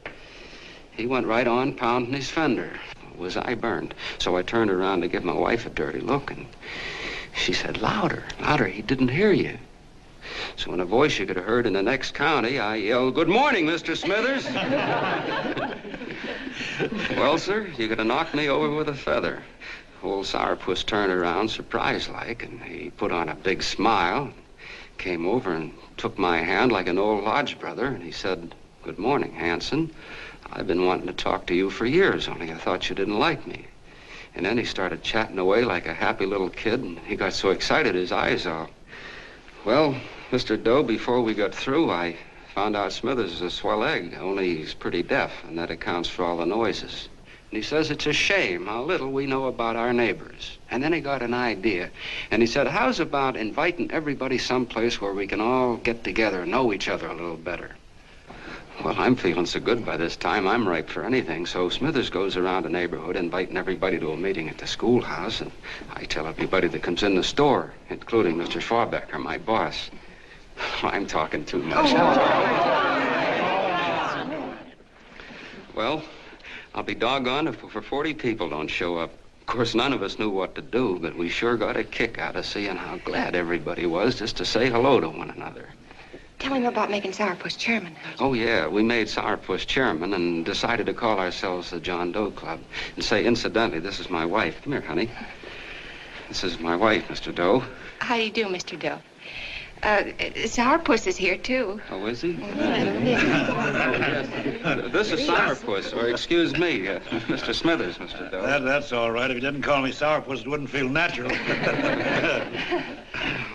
He went right on pounding his fender. Was I burned? So I turned around to give my wife a dirty look, and she said, louder, louder, he didn't hear you. So in a voice you could have heard in the next county, I yelled, good morning, Mr. Smithers. Well, sir, you could have knocked me over with a feather. Old Sourpuss turned around, surprised-like, and he put on a big smile, came over and took my hand like an old lodge brother, and he said, good morning, Hanson. I've been wanting to talk to you for years, only I thought you didn't like me. And then he started chatting away like a happy little kid, and he got so excited his eyes all... Well, Mr. Doe, before we got through, I found out Smithers is a swell egg, only he's pretty deaf, and that accounts for all the noises. And he says it's a shame how little we know about our neighbors. And then he got an idea, and he said, how's about inviting everybody someplace where we can all get together and know each other a little better? Well, I'm feeling so good by this time, I'm ripe for anything. So Smithers goes around the neighborhood inviting everybody to a meeting at the schoolhouse, and I tell everybody that comes in the store, including Mr. Schwabacker, my boss. I'm talking too much. Well, I'll be doggone if over 40 people don't show up. Of course, none of us knew what to do, but we sure got a kick out of seeing how glad everybody was just to say hello to one another. Tell him about making Sourpuss chairman. Oh, yeah, we made Sourpuss chairman and decided to call ourselves the John Doe Club. And say, incidentally, this is my wife. Come here, honey. This is my wife, Mr. Doe. How do you do, Mr. Doe? Sourpuss is here, too. Oh, is he? This is Sourpuss, or excuse me, Mr. Smithers, Mr. Doe. That's all right. If you didn't call me Sourpuss, it wouldn't feel natural.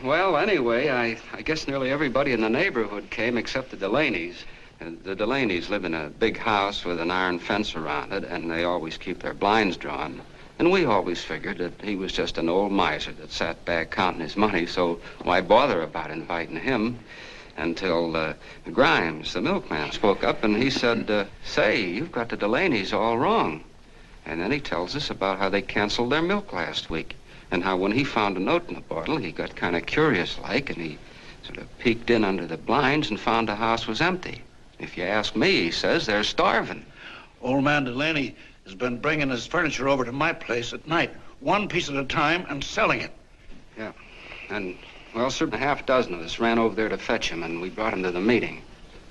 Well, anyway, I guess nearly everybody in the neighborhood came except the Delaney's. The Delaney's live in a big house with an iron fence around it, and they always keep their blinds drawn. And we always figured that he was just an old miser that sat back counting his money, so why bother about inviting him? Until Grimes, the milkman, spoke up and he said, say, you've got the Delaney's all wrong. And then he tells us about how they canceled their milk last week and how when he found a note in the bottle, he got kind of curious-like and he sort of peeked in under the blinds and found the house was empty. If you ask me, he says, they're starving. Old man Delaney has been bringing his furniture over to my place at night, one piece at a time, and selling it. Yeah, and, well, sir, a half dozen of us ran over there to fetch him, and we brought him to the meeting.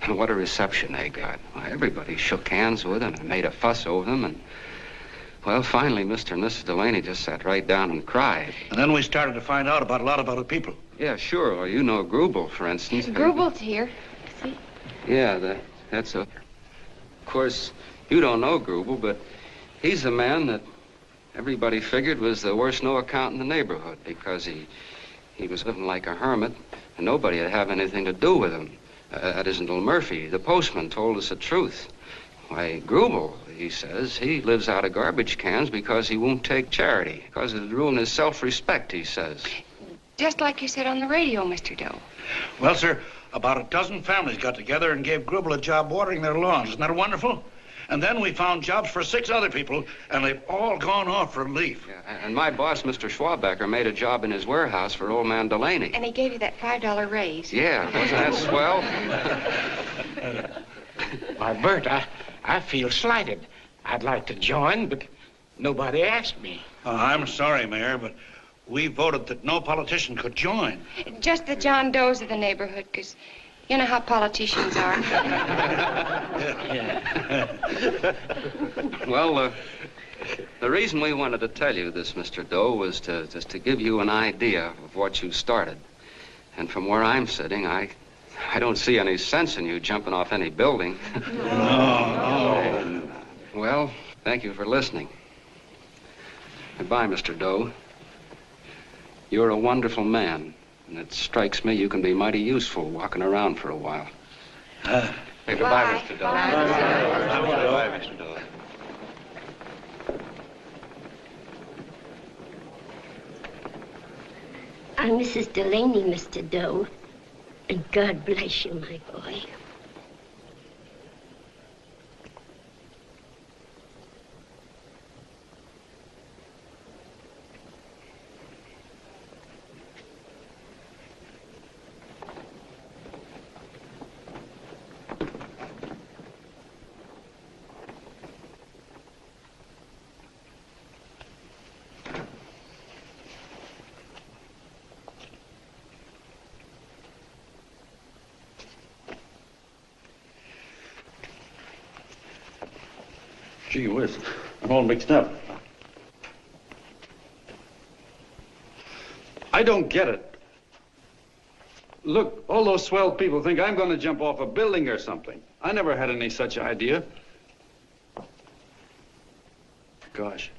And what a reception they got. Why, everybody shook hands with him and made a fuss over him, and, well, finally, Mr. and Mrs. Delaney just sat right down and cried. And then we started to find out about a lot of other people. Yeah, sure. Well, you know Grubel, for instance. Grubel's here. See? Yeah, that's a... Of course, you don't know Grubel, but he's the man that everybody figured was the worst no-account in the neighborhood because he was living like a hermit and nobody would have anything to do with him. That isn't Little Murphy. The postman told us the truth. Why, Grubel, he says, he lives out of garbage cans because he won't take charity, because it'd ruin his self-respect, he says. Just like you said on the radio, Mr. Doe. Well, sir, about a dozen families got together and gave Grubel a job watering their lawns. Isn't that wonderful? And then we found jobs for 6 other people, and they've all gone off for leave. Yeah, and my boss, Mr. Schwabecker, made a job in his warehouse for old man Delaney. And he gave you that $5 raise. Yeah, wasn't that swell? Why, Bert, I feel slighted. I'd like to join, but nobody asked me. I'm sorry, Mayor, but we voted that no politician could join. Just the John Does of the neighborhood, because you know how politicians are. Well, the reason we wanted to tell you this, Mr. Doe, was just to give you an idea of what you started. And from where I'm sitting, I don't see any sense in you jumping off any building. No. Well, thank you for listening. Goodbye, Mr. Doe. You're a wonderful man, and it strikes me you can be mighty useful walking around for a while. Goodbye, Mr. Doe. Goodbye, Mr. Doe. I'm Mrs. Delaney, Mr. Doe. And God bless you, my boy. Gee whiz, I'm all mixed up. I don't get it. Look, all those swell people think I'm going to jump off a building or something. I never had any such idea. Gosh.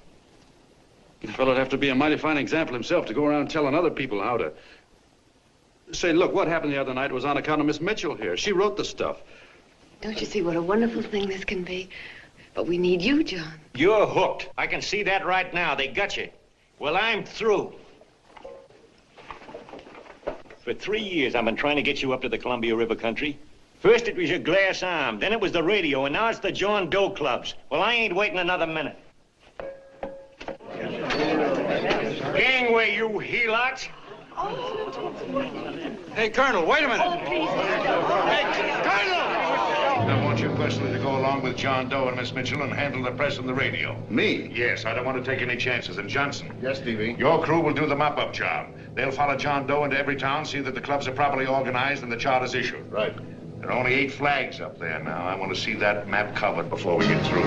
The fellow'd have to be a mighty fine example himself to go around telling other people how to... Say, look, what happened the other night was on account of Miss Mitchell here. She wrote the stuff. Don't you see what a wonderful thing this can be? But we need you, John. You're hooked. I can see that right now. They got you. Well, I'm through. For 3 years, I've been trying to get you up to the Columbia River country. First, it was your glass arm. Then it was the radio. And now it's the John Doe clubs. Well, I ain't waiting another minute. Gangway, you helots. Hey, Colonel, wait a minute. Oh, please. Hey, Colonel! I want you personally to go along with John Doe and Miss Mitchell and handle the press and the radio. Me? Yes, I don't want to take any chances. And Johnson. Yes, Stevie? Your crew will do the mop-up job. They'll follow John Doe into every town, see that the clubs are properly organized and the charters issued. Right. There are only 8 flags up there now. I want to see that map covered before we get through.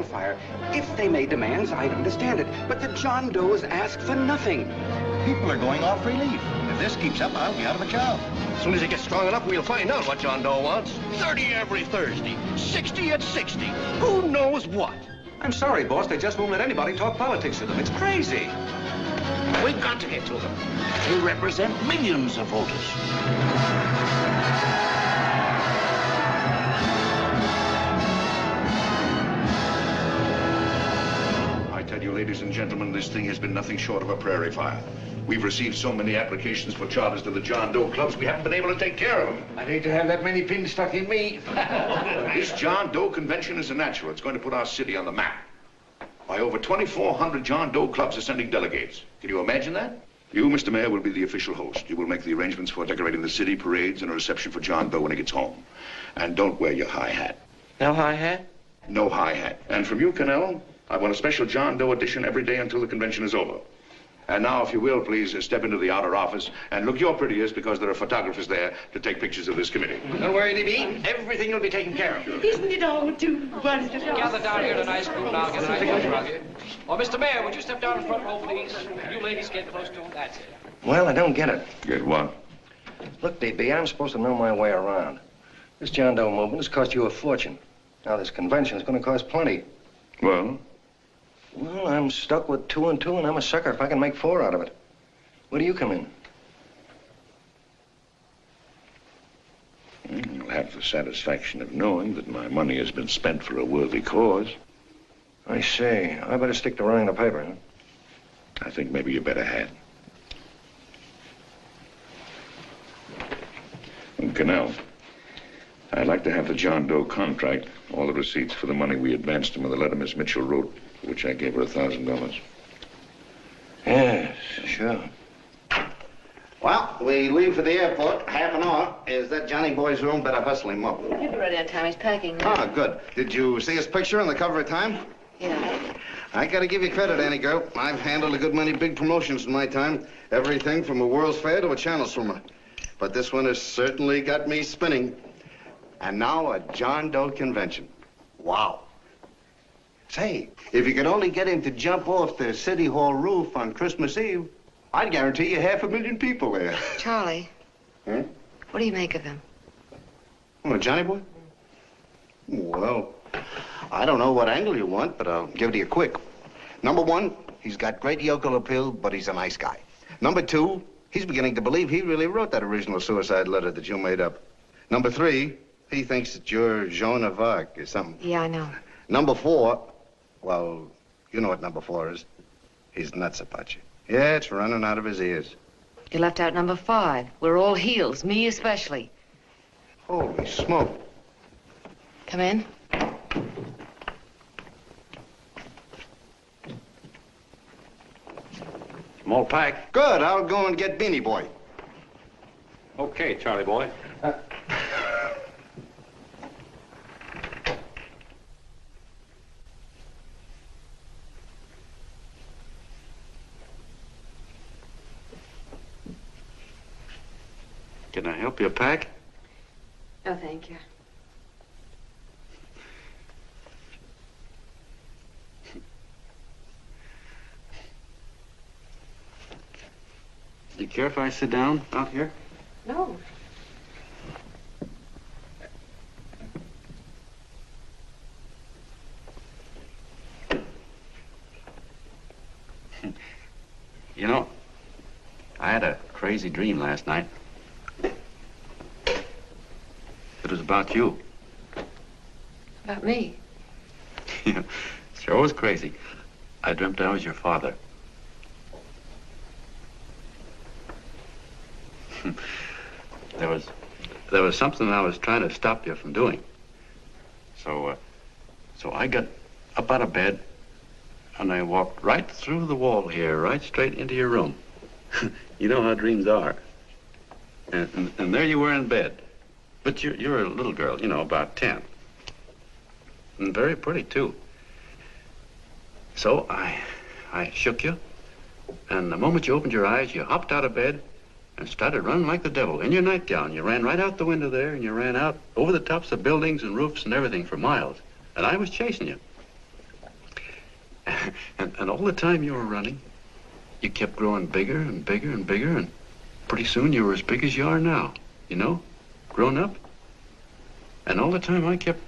hellfire. If they made demands, I'd understand it. But the John Does ask for nothing. People are going off relief. If this keeps up, I'll be out of a job. As soon as it gets strong enough, we'll find out what John Doe wants. 30 every Thursday, 60 at 60. Who knows what? I'm sorry, boss. They just won't let anybody talk politics to them. It's crazy. We've got to get to them. They represent millions of voters. I tell you, ladies and gentlemen, this thing has been nothing short of a prairie fire. We've received so many applications for charters to the John Doe clubs, we haven't been able to take care of them. I'd hate to have that many pins stuck in me. This John Doe convention is a natural. It's going to put our city on the map. Why, over 2,400 John Doe clubs are sending delegates. Can you imagine that? You, Mr. Mayor, will be the official host. You will make the arrangements for decorating the city, parades, and a reception for John Doe when he gets home. And don't wear your high hat. No high hat? No high hat. And from you, Cannell, I want a special John Doe edition every day until the convention is over. And now, if you will, please step into the outer office and look your prettiest because there are photographers there to take pictures of this committee. Don't worry, D.B. Everything will be taken care of. Isn't it all too wonderful? Gather down here in a nice group now. Get a nice picture of you. Oh, Mr. Mayor, would you step down in front row, please? You ladies get close to him. That's it. Well, I don't get it. Get what? Look, D.B., I'm supposed to know my way around. This John Doe movement has cost you a fortune. Now, this convention is going to cost plenty. Well? Well, I'm stuck with 2 and 2, and I'm a sucker if I can make 4 out of it. Where do you come in? You'll have the satisfaction of knowing that my money has been spent for a worthy cause. I see. I better stick to running the paper, huh? I think maybe you better had. And Cannell, I'd like to have the John Doe contract, all the receipts for the money we advanced him, and the letter Miss Mitchell wrote, for which I gave her $1,000. Yes, sure. Well, we leave for the airport. Half an hour. Is that Johnny boy's room? Better hustle him up. He'll be ready on time. He's packing. Ah, good. Did you see his picture on the cover of Time? Yeah. I gotta give you credit, Annie girl. I've handled a good many big promotions in my time. Everything from a World's Fair to a channel swimmer. But this one has certainly got me spinning. And now a John Doe convention. Wow. Say, if you could only get him to jump off the City Hall roof on Christmas Eve, I'd guarantee you 500,000 people there. Charlie. Huh? What do you make of him? Oh, Johnny boy? Well, I don't know what angle you want, but I'll give it to you quick. Number 1, he's got great yokel appeal, but he's a nice guy. Number 2, he's beginning to believe he really wrote that original suicide letter that you made up. Number 3, he thinks that you're Joan of Arc or something. Yeah, I know. Number 4, well, you know what number 4 is. He's nuts about you. Yeah, it's running out of his ears. You left out number 5. We're all heels, me especially. Holy smoke. Come in. Small pack. Good. I'll go and get Beanie Boy. Okay, Charlie boy. Can I help you pack? No, thank you. Do you care if I sit down out here? No. You know, I had a crazy dream last night. It was about you. About me? Yeah, sure was crazy. I dreamt I was your father. There was something I was trying to stop you from doing. So I got up out of bed and I walked right through the wall here, right straight into your room. You know how dreams are. And there you were in bed. But you're a little girl, you know, about 10. And very pretty, too. So I shook you, and the moment you opened your eyes, you hopped out of bed and started running like the devil in your nightgown. You ran right out the window there, and you ran out over the tops of buildings and roofs and everything for miles. And I was chasing you. And all the time you were running, you kept growing bigger and bigger and bigger, and pretty soon you were as big as you are now, you know, grown up. And all the time I kept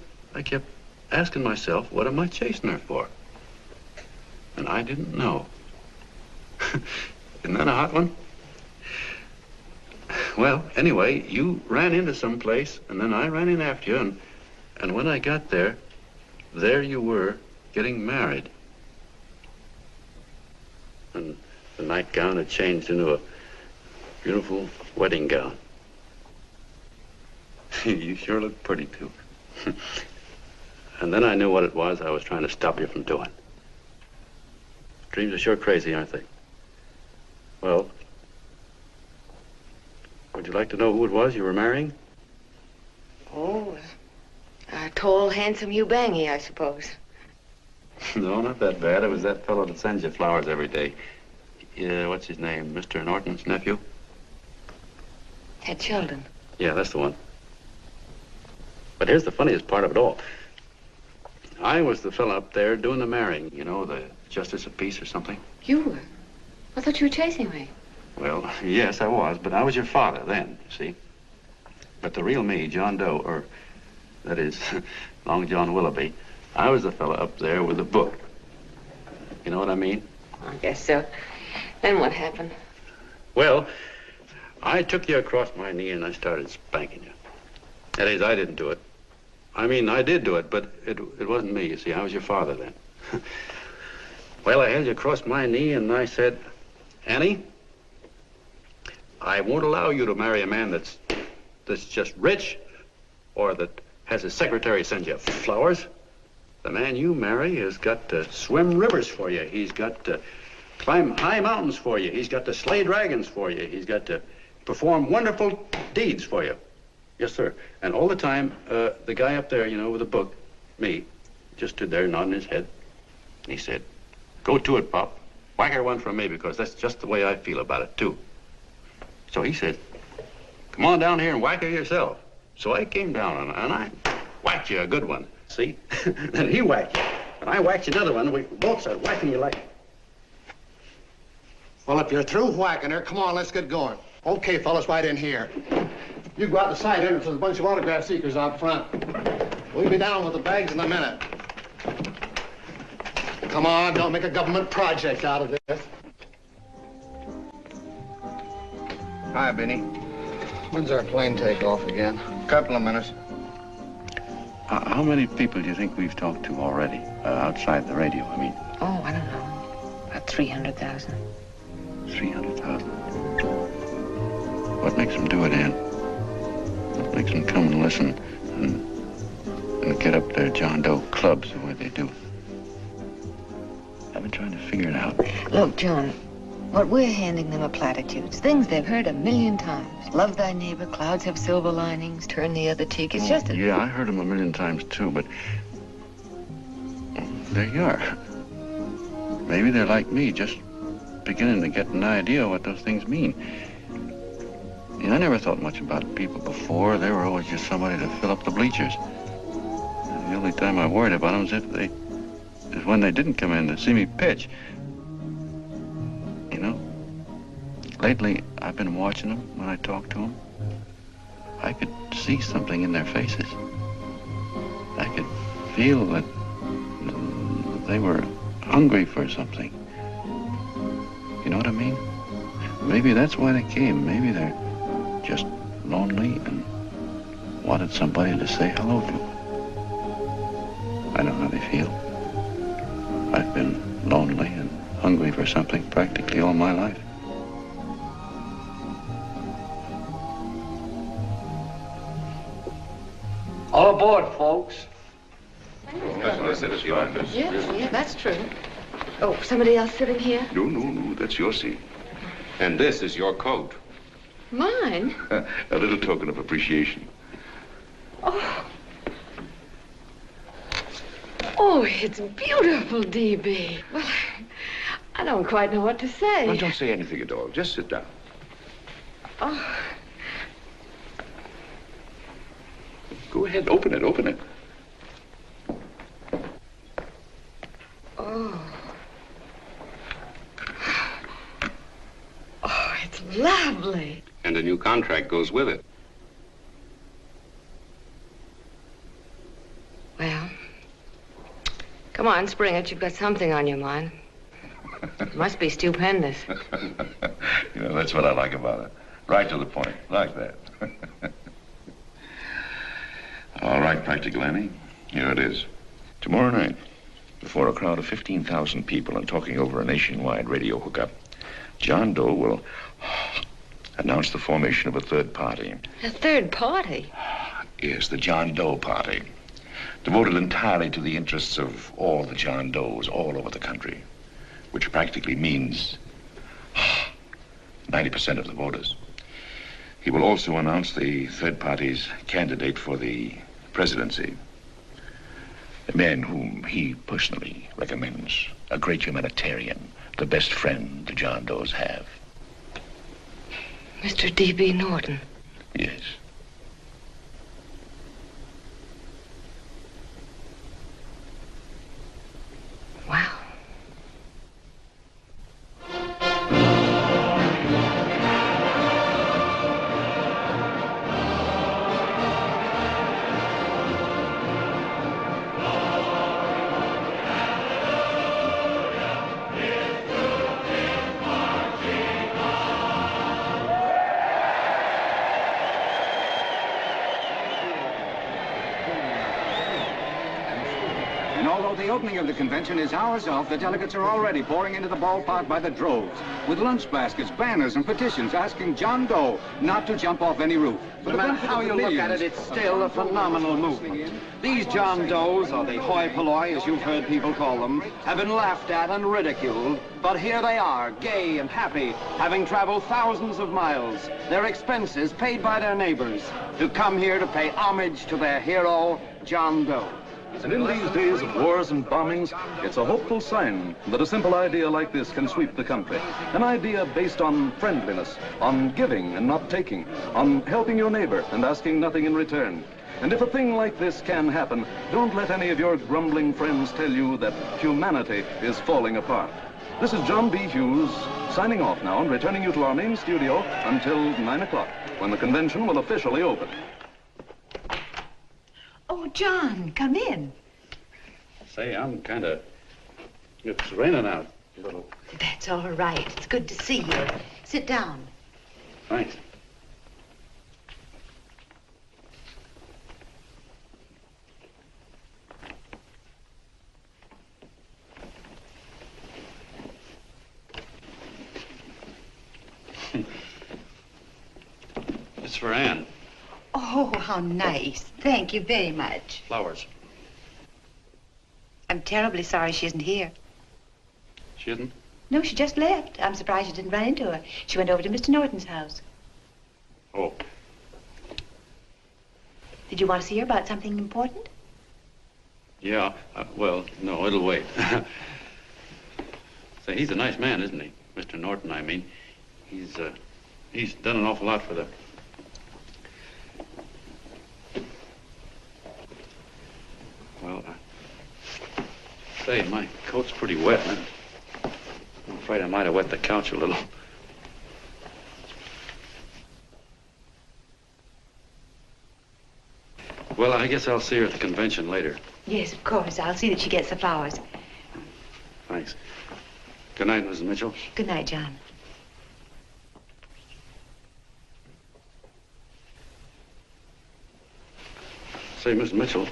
asking myself, what am I chasing her for? And I didn't know. Isn't that a hot one? Well, anyway, you ran into some place, and then I ran in after you, and when I got there, there you were, getting married. And the nightgown had changed into a beautiful wedding gown. You sure look pretty, too. And then I knew what it was I was trying to stop you from doing. Dreams are sure crazy, aren't they? Well, would you like to know who it was you were marrying? Oh, a tall, handsome Ubangi, I suppose. No, not that bad. It was that fellow that sends you flowers every day. What's his name? Mr. Norton's nephew? Ted Sheldon. Yeah, that's the one. But here's the funniest part of it all. I was the fellow up there doing the marrying, you know, the justice of peace or something. You were? I thought you were chasing me. Well, yes, I was, but I was your father then, you see. But the real me, John Doe, or that is, Long John Willoughby, I was the fellow up there with the book. You know what I mean? I guess so. Then what happened? Well, I took you across my knee and I started spanking you. That is, I didn't do it. I mean, I did do it, but it wasn't me, you see. I was your father then. Well, I held you across my knee and I said, Annie, I won't allow you to marry a man that's just rich or that has his secretary send you flowers. The man you marry has got to swim rivers for you. He's got to climb high mountains for you. He's got to slay dragons for you. He's got to perform wonderful deeds for you. Yes, sir. And all the time, the guy up there, you know, with the book, me, just stood there nodding his head. He said, go to it, Pop. Whack her one from me, because that's just the way I feel about it, too. So he said, come on down here and whack her yourself. So I came down and I whacked you a good one, see? Then he whacked you, and I whacked you another one, and we both started whacking you like... Well, if you're through whacking her, come on, let's get going. Okay, fellas, right in here. You go out the side entrance, there's a bunch of autograph seekers out front. We'll be down with the bags in a minute. Come on, don't make a government project out of this. Hi, Benny. When's our plane take off again? Couple of minutes. How many people do you think we've talked to already, outside the radio, I mean? Oh, I don't know. About 300,000. 300,000. What makes them do it, Ann? What makes them come and listen and get up their John Doe clubs the way they do? I've been trying to figure it out. Look, John, what we're handing them are platitudes, things they've heard 1,000,000 times. Love thy neighbor, clouds have silver linings, turn the other cheek. It's just a... Yeah, I heard them 1,000,000 times, too, but there you are. Maybe they're like me, just beginning to get an idea what those things mean. Yeah, I never thought much about people before. They were always just somebody to fill up the bleachers. And the only time I worried about them is when they didn't come in to see me pitch. You know, lately I've been watching them when I talk to them. I could see something in their faces. I could feel that they were hungry for something. You know what I mean? Maybe that's why they came. Maybe they're just lonely and wanted somebody to say hello to. I know how they feel. I've been lonely and hungry for something practically all my life. All aboard, folks. Yeah, that's true. Oh, somebody else sitting here? No, that's your seat. And this is your coat. Mine? A little token of appreciation. Oh, it's beautiful, D.B. Well, I don't quite know what to say. Well, don't say anything at all. Just sit down. Oh. Go ahead, open it. Oh. lovely. And a new contract goes with it. Well, come on, spring it. You've got something on your mind. It must be stupendous. You know, that's what I like about it. Right to the point, like that. All right, Practical Annie, here it is. Tomorrow night, before a crowd of 15,000 people and talking over a nationwide radio hookup, John Doe will announce the formation of a third party. A third party? Yes, the John Doe Party. Devoted entirely to the interests of all the John Does all over the country, which practically means 90% of the voters. He will also announce the third party's candidate for the presidency. A man whom he personally recommends, a great humanitarian, the best friend the John Does have. Mr. D.B. Norton. Yes. Wow. The opening of the convention is hours off. The delegates are already pouring into the ballpark by the droves, with lunch baskets, banners, and petitions asking John Doe not to jump off any roof. No matter how you look at it, it's still a phenomenal movement. These John Does, or the hoi polloi, as you've heard people call them, have been laughed at and ridiculed, but here they are, gay and happy, having traveled thousands of miles, their expenses paid by their neighbors, to come here to pay homage to their hero, John Doe. And in these days of wars and bombings, it's a hopeful sign that a simple idea like this can sweep the country. An idea based on friendliness, on giving and not taking, on helping your neighbor and asking nothing in return. And if a thing like this can happen, don't let any of your grumbling friends tell you that humanity is falling apart. This is John B. Hughes signing off now and returning you to our main studio until 9 o'clock, when the convention will officially open. Oh, John, come in. Say, it's raining out. That's all right. It's good to see you. Sit down. Thanks. It's for Ann. Oh, how nice. Thank you very much. Flowers. I'm terribly sorry she isn't here. She isn't? No, she just left. I'm surprised you didn't run into her. She went over to Mr. Norton's house. Oh. Did you want to see her about something important? Yeah, well, no, it'll wait. Say, he's a nice man, isn't he? Mr. Norton, I mean. He's done an awful lot for the... Well, say, my coat's pretty wet. I'm afraid I might have wet the couch a little. Well, I guess I'll see her at the convention later. Yes, of course. I'll see that she gets the flowers. Thanks. Good night, Mrs. Mitchell. Good night, John. Say, Miss Mitchell,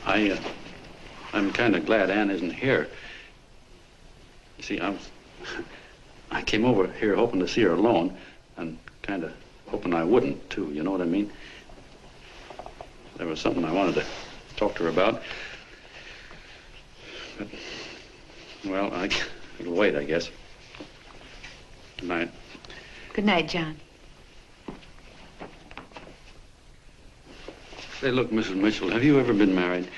I'm kind of glad Ann isn't here. You see, I came over here hoping to see her alone, and kind of hoping I wouldn't, too, you know what I mean? There was something I wanted to talk to her about. But, well, it'll wait, I guess. Good night. Good night, John. Say, look, Mrs. Mitchell, have you ever been married?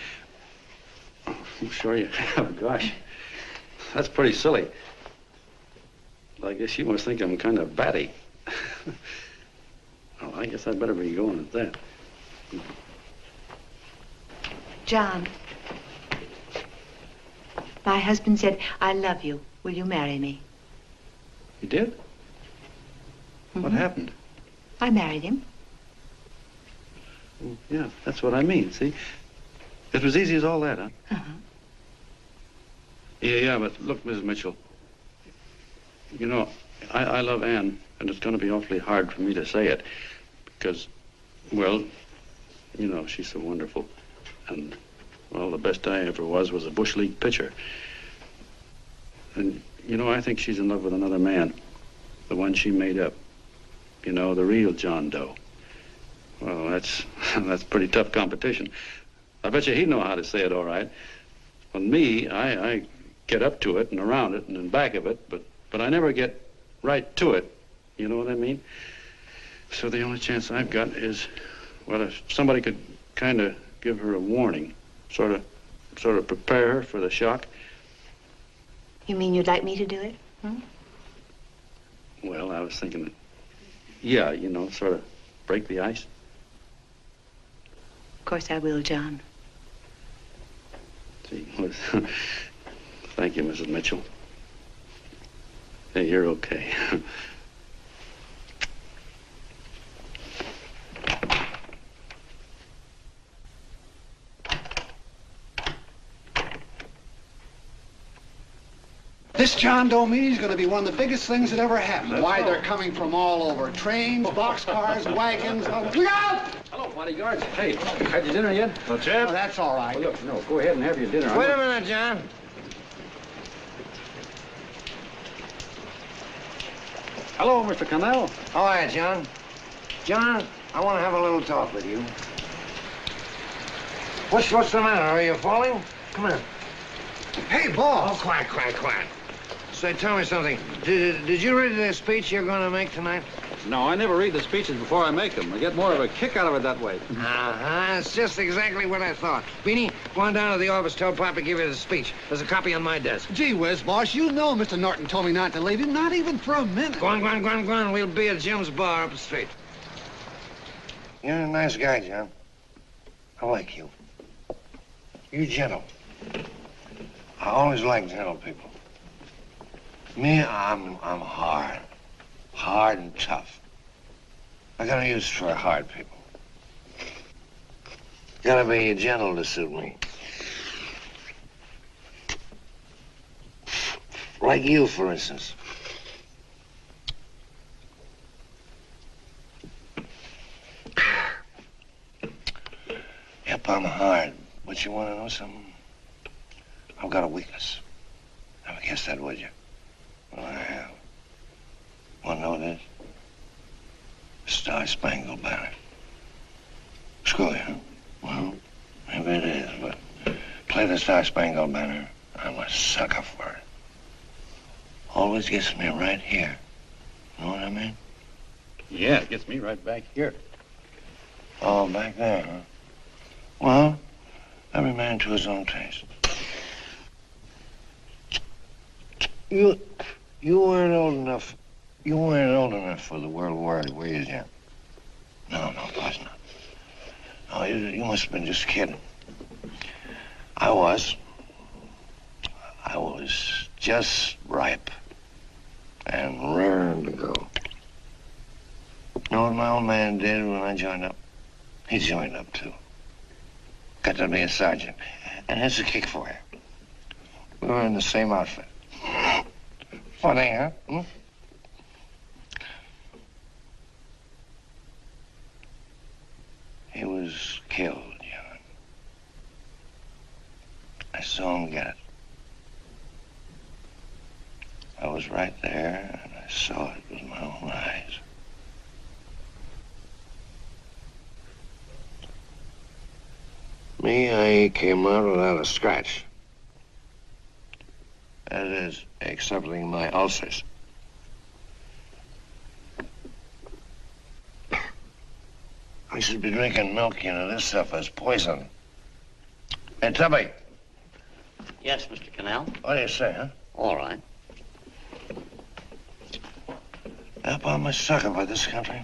Oh, I'm sure you have. Gosh, that's pretty silly. Well, I guess you must think I'm kind of batty. Well, I guess I'd better be going at that. John, my husband said, I love you. Will you marry me? You did? What happened? I married him. Well, yeah, that's what I mean, see? It was easy as all that, huh? Uh-huh. Yeah, but look, Mrs. Mitchell, you know, I love Ann, and it's going to be awfully hard for me to say it because, well, you know, she's so wonderful. And, well, the best I ever was a Bush League pitcher. And, you know, I think she's in love with another man, the one she made up. You know, the real John Doe. Well, that's pretty tough competition. I bet you he'd know how to say it all right. On me, I get up to it and around it and in back of it, but I never get right to it. You know what I mean? So the only chance I've got is, well, if somebody could kind of give her a warning, sort of prepare her for the shock. You mean you'd like me to do it? Hmm? Well, I was thinking that, yeah, you know, sort of break the ice. Of course I will, John. See, thank you, Mrs. Mitchell. Hey, you're okay. This John Doe meeting is going to be one of the biggest things that ever happened. Why, they're coming from all over. Trains, boxcars, wagons. Look out! Hello, bodyguards. Hey, had your dinner yet? Not yet. Oh, that's all right. Well, look, no, go ahead and have your dinner. Wait a minute, John. Hello, Mr. Connell. How are you, John? John, I want to have a little talk with you. What's the matter? Are you falling? Come here. Hey, boss. Oh, quiet. Say, tell me something. Did you read the speech you're going to make tonight? No, I never read the speeches before I make them. I get more of a kick out of it that way. Uh-huh. It's just exactly what I thought. Beanie, go on down to the office, tell Pop to give you the speech. There's a copy on my desk. Gee whiz, boss, you know Mr. Norton told me not to leave him, not even for a minute. Go on. We'll be at Jim's bar up the street. You're a nice guy, John. I like you. You're gentle. I always like gentle people. Me, I'm hard. Hard and tough. I got no use for hard people. Gotta be gentle to suit me. Like you, for instance. Yep, I'm hard. But you want to know something? I've got a weakness. Never guessed that, would you? Well, I have. Want to know what it is? Star-Spangled Banner. Screw you, huh? Well, maybe it is, but play the Star-Spangled Banner. I'm a sucker for it. Always gets me right here. Know what I mean? Yeah, it gets me right back here. Oh, back there, huh? Well, every man to his own taste. You weren't old enough. You weren't old enough for the World War, were you, Jim? No, of course not. No, you must have been just kidding. I was just ripe and raring to go. You know what my old man did when I joined up? He joined up, too. Got to be a sergeant. And here's a kick for you. We were in the same outfit. Funny, huh? Hmm? He was killed, John. I saw him get it. I was right there, and I saw it with my own eyes. Me, I came out without a scratch. That is, excepting my ulcers. I should be drinking milk, you know. This stuff is poison. Hey, Tubby. Yes, Mr. Connell? What do you say, huh? All right. Yep, I'm a sucker for this country.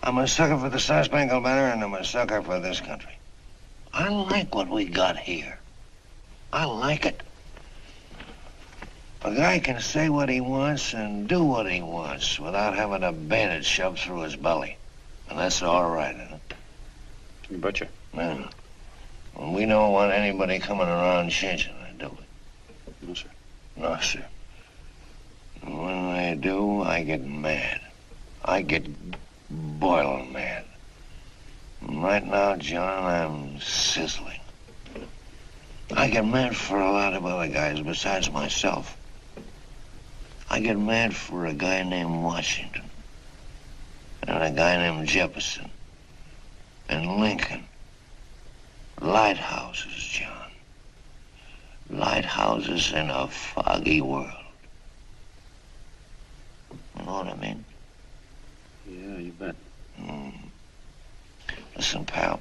I'm a sucker for the Star-Spangled Banner, and I'm a sucker for this country. I like what we got here. I like it. A guy can say what he wants and do what he wants without having a bayonet shoved through his belly. And that's all right, huh? You betcha. Yeah. Well, we don't want anybody coming around changing it, do we? No, sir. No, sir. And when they do, I get mad. I get boiling mad. And right now, John, I'm sizzling. I get mad for a lot of other guys besides myself. I get mad for a guy named Washington, and a guy named Jefferson, and Lincoln. Lighthouses, John. Lighthouses in a foggy world. You know what I mean? Yeah, you bet. Listen, pal.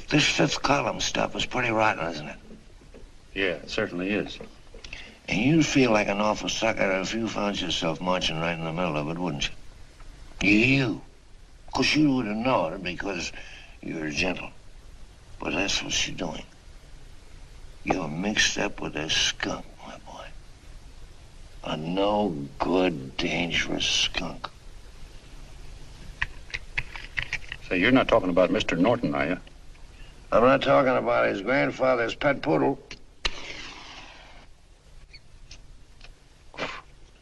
This fifth column stuff is pretty rotten, isn't it? Yeah, it certainly is. And you'd feel like an awful sucker if you found yourself marching right in the middle of it, wouldn't you? You. Of course, you wouldn't know it because you're gentle. But that's what you're doing. You're mixed up with a skunk, my boy. A no-good, dangerous skunk. Say, you're not talking about Mr. Norton, are you? I'm not talking about his grandfather's pet poodle.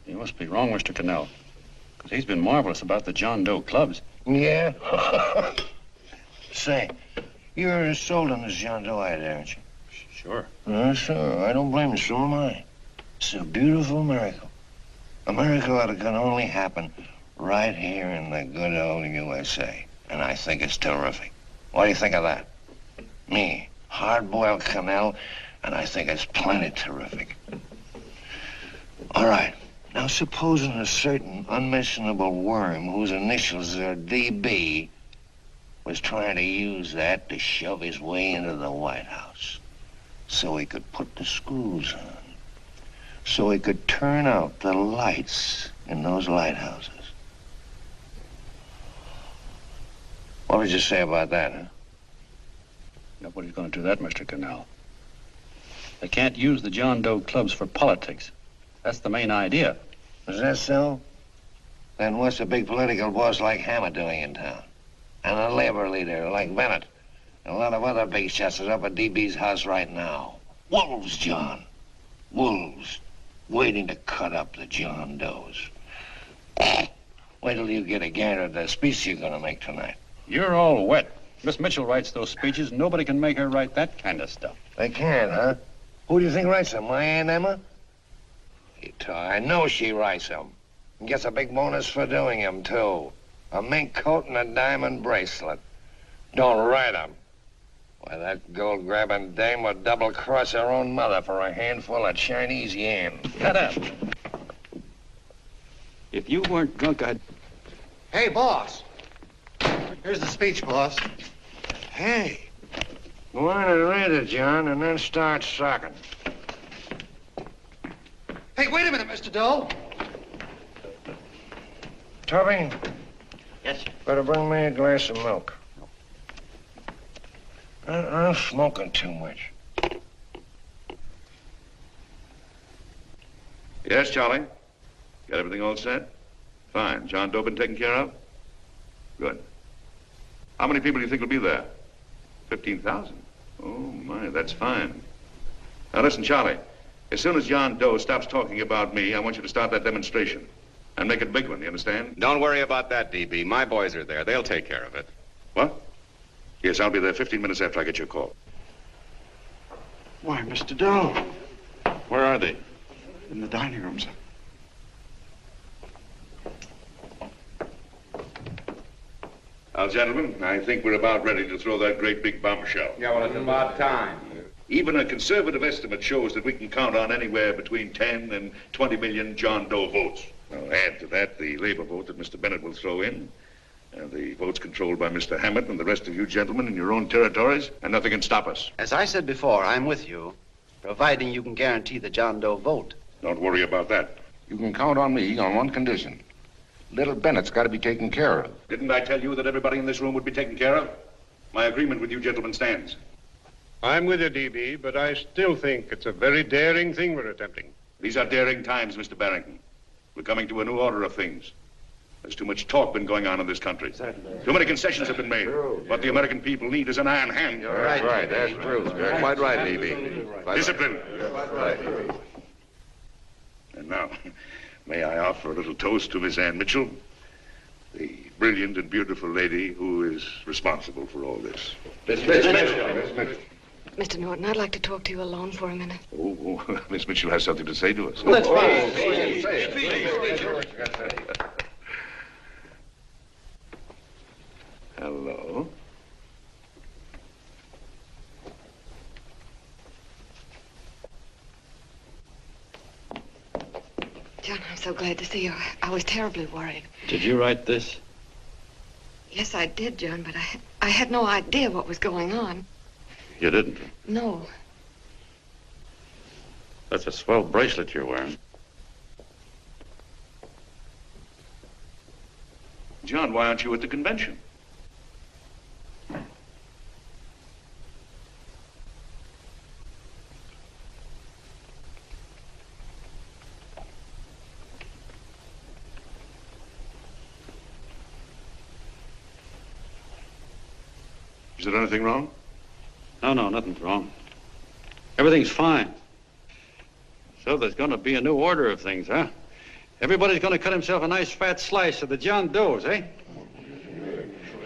You must be wrong, Mr. Cannell. Because he's been marvelous about the John Doe clubs. Yeah? Say, you're sold on this John Doe idea, aren't you? Sure. Sure. I don't blame you. So am I. It's a beautiful miracle. A miracle that can only happen right here in the good old USA. And I think it's terrific. What do you think of that? Me, hard-boiled Cannell, and I think it's plenty terrific. All right. Now, supposing a certain unmentionable worm whose initials are DB was trying to use that to shove his way into the White House so he could put the screws on, so he could turn out the lights in those lighthouses. What would you say about that, huh? Nobody's going to do that, Mr. Cannell. They can't use the John Doe clubs for politics. That's the main idea. Is that so? Then what's a big political boss like Hammer doing in town? And a labor leader like Bennett? And a lot of other big shots are up at DB's house right now. Wolves, John. Wolves. Waiting to cut up the John Does. Wait till you get a gander at the speech you're going to make tonight. You're all wet. Miss Mitchell writes those speeches. Nobody can make her write that kind of stuff. They can't, huh? Who do you think writes them? My Aunt Emma? I know she writes them. And gets a big bonus for doing them, too. A mink coat and a diamond bracelet. Don't write them. Why, that gold-grabbing dame would double-cross her own mother for a handful of Chinese yen. Shut up. If you weren't drunk, I'd... Hey, boss. Here's the speech, boss. Hey. Go on and read it, John, and then start socking. Hey, wait a minute, Mr. Doe. Tubby? Yes, sir. Better bring me a glass of milk. I'm smoking too much. Yes, Charlie? Got everything all set? Fine. John Doe been taken care of? Good. How many people do you think will be there? 15,000? Oh, my, that's fine. Now, listen, Charlie. As soon as John Doe stops talking about me, I want you to start that demonstration. And make it a big one, you understand? Don't worry about that, DB. My boys are there. They'll take care of it. What? Yes, I'll be there 15 minutes after I get your call. Why, Mr. Doe. Where are they? In the dining room, sir. Now, gentlemen, I think we're about ready to throw that great big bombshell. Yeah, well, it's about time. Even a conservative estimate shows that we can count on anywhere between 10 and 20 million John Doe votes. Now, add to that the labor vote that Mr. Bennett will throw in, and the votes controlled by Mr. Hammett and the rest of you gentlemen in your own territories, and nothing can stop us. As I said before, I'm with you, providing you can guarantee the John Doe vote. Don't worry about that. You can count on me on one condition. Little Bennett's got to be taken care of. Didn't I tell you that everybody in this room would be taken care of? My agreement with you gentlemen stands. I'm with you, DB, but I still think it's a very daring thing we're attempting. These are daring times, Mr. Barrington. We're coming to a new order of things. There's too much talk been going on in this country. Too many concessions have been made. What the American people need is an iron hand. You're right, that's true. You're quite right, E.B. Discipline. Right, E.B. And now, may I offer a little toast to Miss Ann Mίτσελ, the brilliant and beautiful lady who is responsible for all this. Miss Mίτσελ. Mr. Norton, I'd like to talk to you alone for a minute. Oh, Miss Mίτσel has something to say to us. Let's fine. Hello. John, I'm so glad to see you. I was terribly worried. Did you write this? Yes, I did, John, but I had no idea what was going on. You didn't? No. That's a swell bracelet you're wearing. John, why aren't you at the convention? Is there anything wrong? No, nothing's wrong. Everything's fine. So there's going to be a new order of things, huh? Everybody's going to cut himself a nice fat slice of the John Does, eh?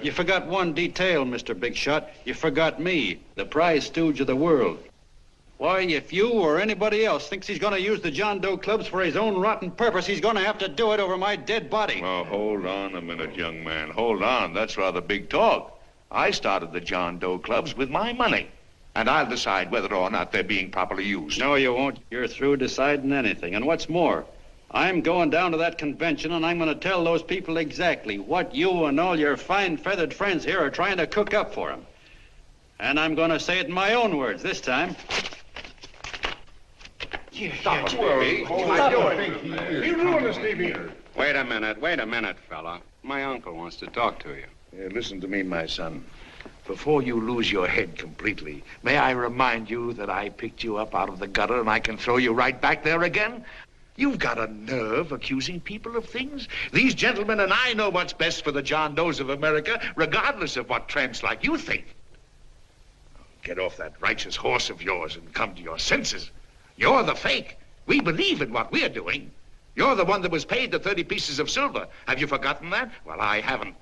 You forgot one detail, Mr. Big Shot. You forgot me, the prize stooge of the world. Why, if you or anybody else thinks he's going to use the John Doe clubs for his own rotten purpose, he's going to have to do it over my dead body. Oh, hold on a minute, young man. Hold on. That's rather big talk. I started the John Doe clubs with my money, and I'll decide whether or not they're being properly used. No, you won't. You're through deciding anything. And what's more, I'm going down to that convention, and I'm going to tell those people exactly what you and all your fine feathered friends here are trying to cook up for them. And I'm going to say it in my own words this time. Stop it, Stevie. You ruined us, Stevie. Wait a minute, fella. My uncle wants to talk to you. Listen to me, my son. Before you lose your head completely, may I remind you that I picked you up out of the gutter and I can throw you right back there again? You've got a nerve accusing people of things. These gentlemen and I know what's best for the John Does of America, regardless of what tramps like you think. Get off that righteous horse of yours and come to your senses. You're the fake. We believe in what we're doing. You're the one that was paid the 30 pieces of silver. Have you forgotten that? Well, I haven't.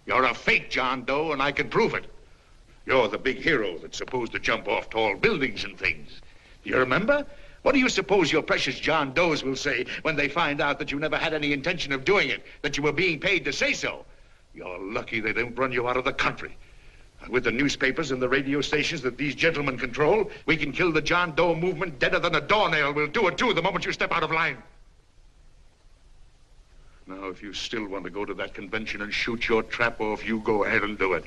You're a fake John Doe, and I can prove it. You're the big hero that's supposed to jump off tall buildings and things. Do you remember? What do you suppose your precious John Does will say when they find out that you never had any intention of doing it, that you were being paid to say so? You're lucky they don't run you out of the country. And with the newspapers and the radio stations that these gentlemen control, we can kill the John Doe movement deader than a doornail. We'll do it, too, the moment you step out of line. Now, if you still want to go to that convention and shoot your trap off, you go ahead and do it.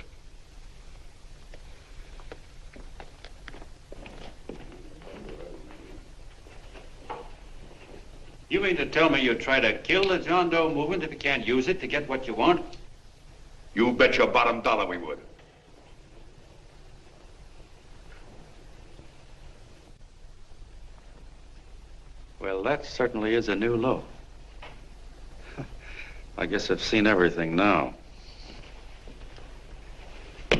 You mean to tell me you try to kill the John Doe movement if you can't use it to get what you want? You bet your bottom dollar we would. Well, that certainly is a new low. I guess I've seen everything now.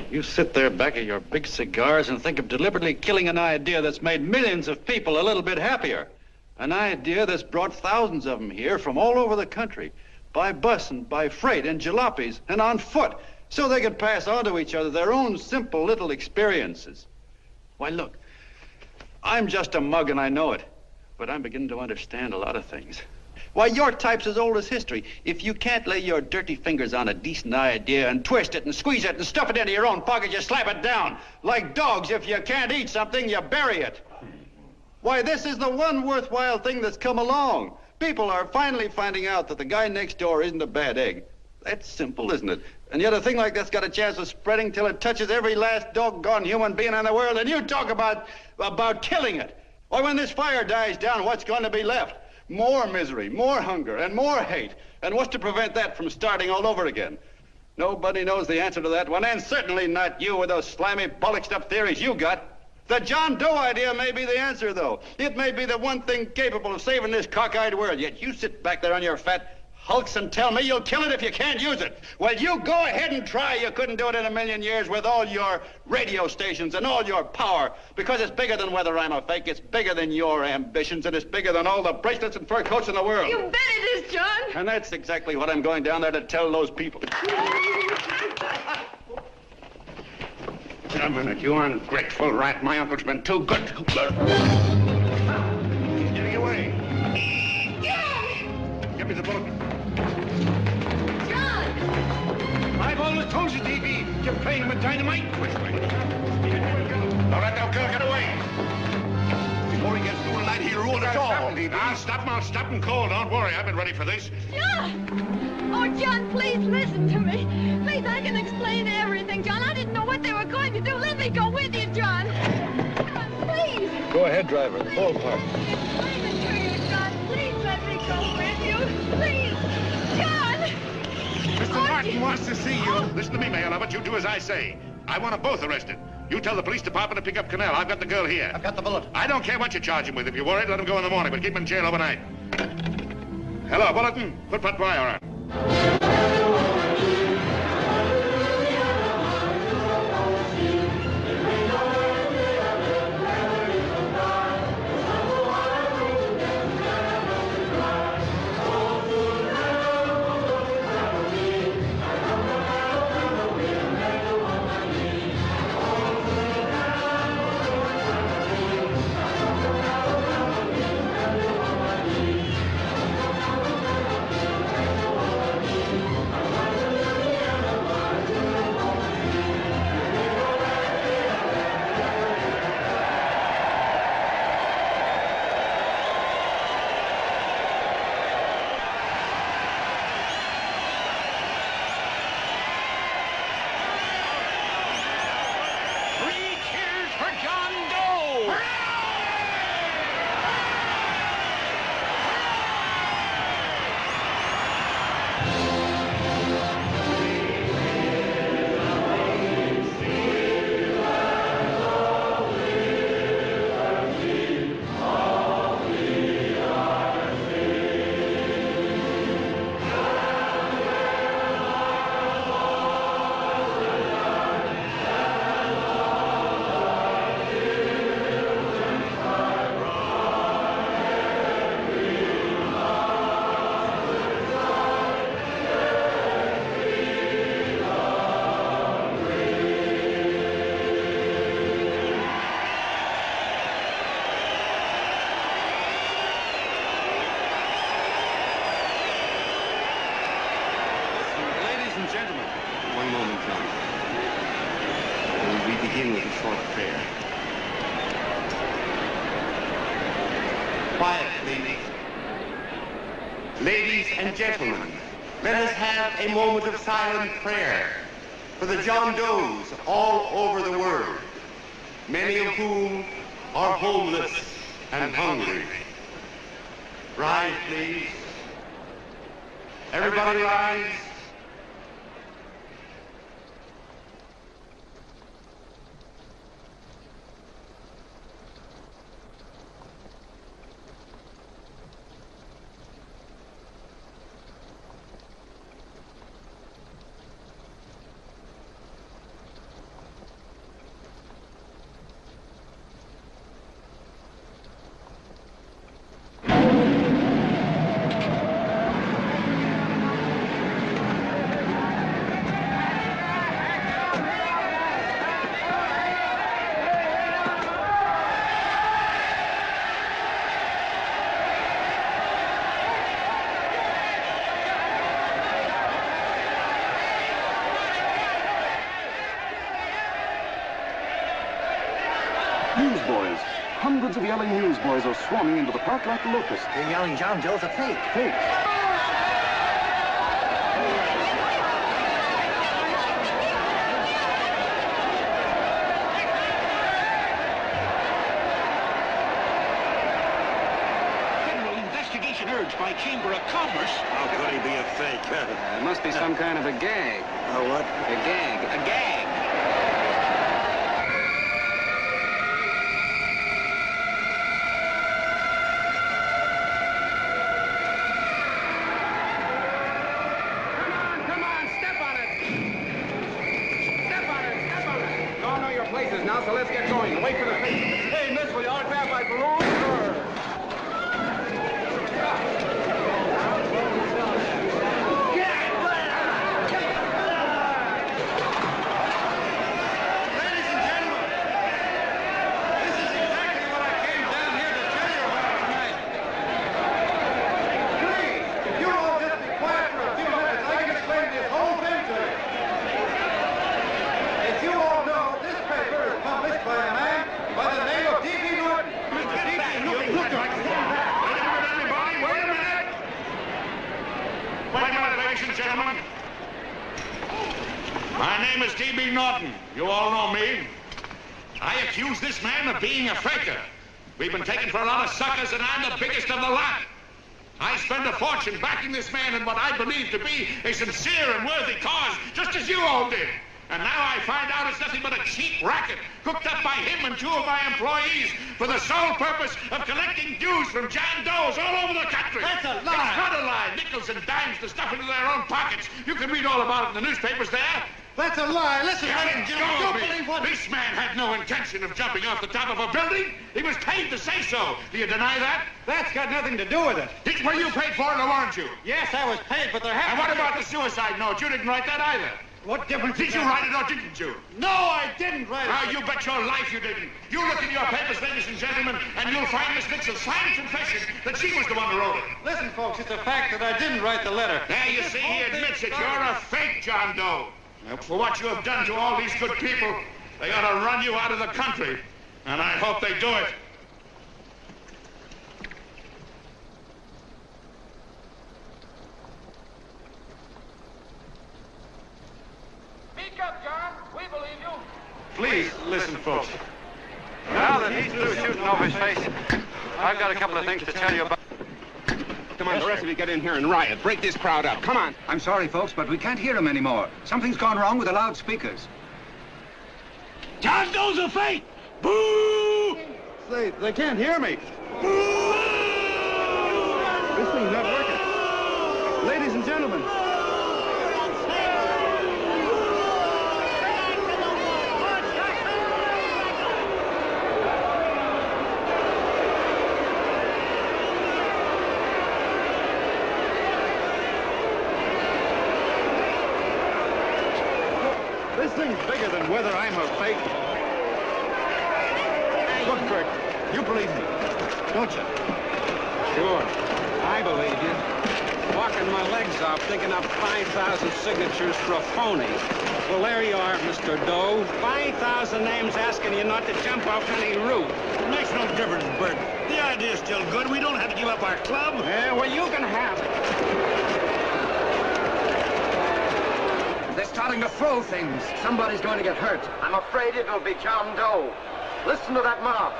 You sit there back of your big cigars and think of deliberately killing an idea that's made millions of people a little bit happier. An idea that's brought thousands of them here from all over the country, by bus and by freight and jalopies and on foot, so they could pass on to each other their own simple little experiences. Why, look, I'm just a mug and I know it, but I'm beginning to understand a lot of things. Why, your type's as old as history. If you can't lay your dirty fingers on a decent idea and twist it and squeeze it and stuff it into your own pocket, you slap it down. Like dogs, if you can't eat something, you bury it. Why, this is the one worthwhile thing that's come along. People are finally finding out that the guy next door isn't a bad egg. That's simple, isn't it? And yet a thing like that's got a chance of spreading till it touches every last doggone human being in the world, and you talk about killing it. Why, when this fire dies down, what's going to be left? More misery, more hunger, and more hate. And what's to prevent that from starting all over again? Nobody knows the answer to that one, and certainly not you with those slimy, bollocksed up theories you got. The John Doe idea may be the answer, though. It may be the one thing capable of saving this cockeyed world. Yet you sit back there on your fat hulks and tell me you'll kill it if you can't use it. Well, you go ahead and try. You couldn't do it in a million years with all your radio stations and all your power. Because it's bigger than whether I'm a fake. It's bigger than your ambitions, and it's bigger than all the bracelets and fur coats in the world. You bet it is, John. And that's exactly what I'm going down there to tell those people. A minute, you ungrateful rat. My uncle's been too good. Getting away. Give me the bullet. I've always told you, D.B., you're playing him with dynamite. Which way? Now let that girl get away. Before he gets through tonight, he'll ruin us all. I'll stop him cold. Don't worry, I've been ready for this. John! Oh, John, please listen to me. Please, I can explain everything, John. I didn't know what they were going to do. Let me go with you, John. John, please. Go ahead, driver. Full park. Explain it to you, John. Please let me go with you. Please. John! Mr. Martin wants to see you. Listen to me, Mayor Lovett. You do as I say. I want them both arrested. You tell the police department to pick up Connell. I've got the girl here. I've got the bullet. I don't care what you charge him with. If you're worried, let him go in the morning, but keep him in jail overnight. Hello, Bulletin. Put Patwire on. Quiet, please. Ladies and gentlemen, let us have a moment of silent prayer for the John Does all over the world, many of whom are homeless and hungry. Rise, please. Everybody rise. Newsboys. Hundreds of yelling newsboys are swarming into the park like locusts. They're yelling John Doe's a fake. Fake. Federal investigation urged by Chamber of Commerce. How could he be a fake? It must be some kind of a gag. A what? A gag. A gag. as D.B. Norton. You all know me. I accuse this man of being a faker. We've been taken for a lot of suckers, and I'm the biggest of the lot. I spend a fortune backing this man in what I believe to be a sincere and worthy cause, just as you all did. And now I find out it's nothing but a cheap racket cooked up by him and two of my employees for the sole purpose of collecting dues from John Doe's all over the country. That's a lie. It's not a lie. Nickels and dimes to stuff into their own pockets. You can read all about it in the newspapers there. That's a lie. Listen, ladies and gentlemen, don't believe what... This man had no intention of jumping off the top of a building. He was paid to say so. Do you deny that? That's got nothing to do with it. Were you paid for it or weren't you? Yes, I was paid, but there And happened... what about the suicide note? You didn't write that either. What difference... Did you write it or didn't you? No, I didn't write it. Now, you bet your life you didn't. You look in your papers, ladies and gentlemen, and you'll find Miss Mitchell's signed confession that she was the one who wrote it. Listen, folks, it's a fact that I didn't write the letter. There, you see, he admits it. You're a fake, John Doe. For what you have done to all these good people, they ought to run you out of the country. And I hope they do it. Speak up, John. We believe you. Please, listen, folks. Now that he's through shooting over his face, I've got a couple of things to tell you about... Come on, the rest of you get in here and riot. Break this crowd up. Come on. I'm sorry, folks, but we can't hear him anymore. Something's gone wrong with the loudspeakers. John Doe's a fake! Boo! They can't hear me. Boo! This thing's not working. Ladies and gentlemen. This thing's bigger than whether I'm a fake. Look, Kirk, you believe me, don't you? Sure. I believe you. Walking my legs off, thinking up 5,000 signatures for a phony. Well, there you are, Mr. Doe. 5,000 names asking you not to jump off any roof. It makes no difference, Bert. The idea's still good. We don't have to give up our club. Yeah, well, you can have it. They're starting to throw things. Somebody's going to get hurt. I'm afraid it'll be John Doe. Listen to that mob.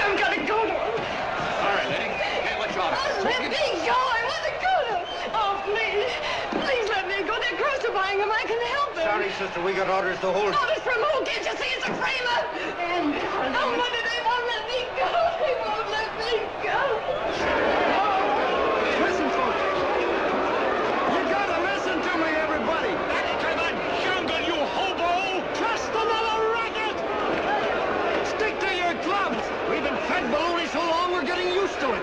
I'm gonna go to him. All right, lady. Hey, what's your order? Oh, let me go. I want to go to him. Oh, please. Please let me go. They're crucifying him. I can help them. Sorry, sister. We got orders to hold... Orders from who? Can't you see it's a framer? And oh, Mother, they won't let me go. They won't let me go. Listen, folks. You gotta listen to me, everybody. Back to the jungle, you hobo! Just another racket. Stick to your clubs. We've been fed baloney so long, we're getting used to it.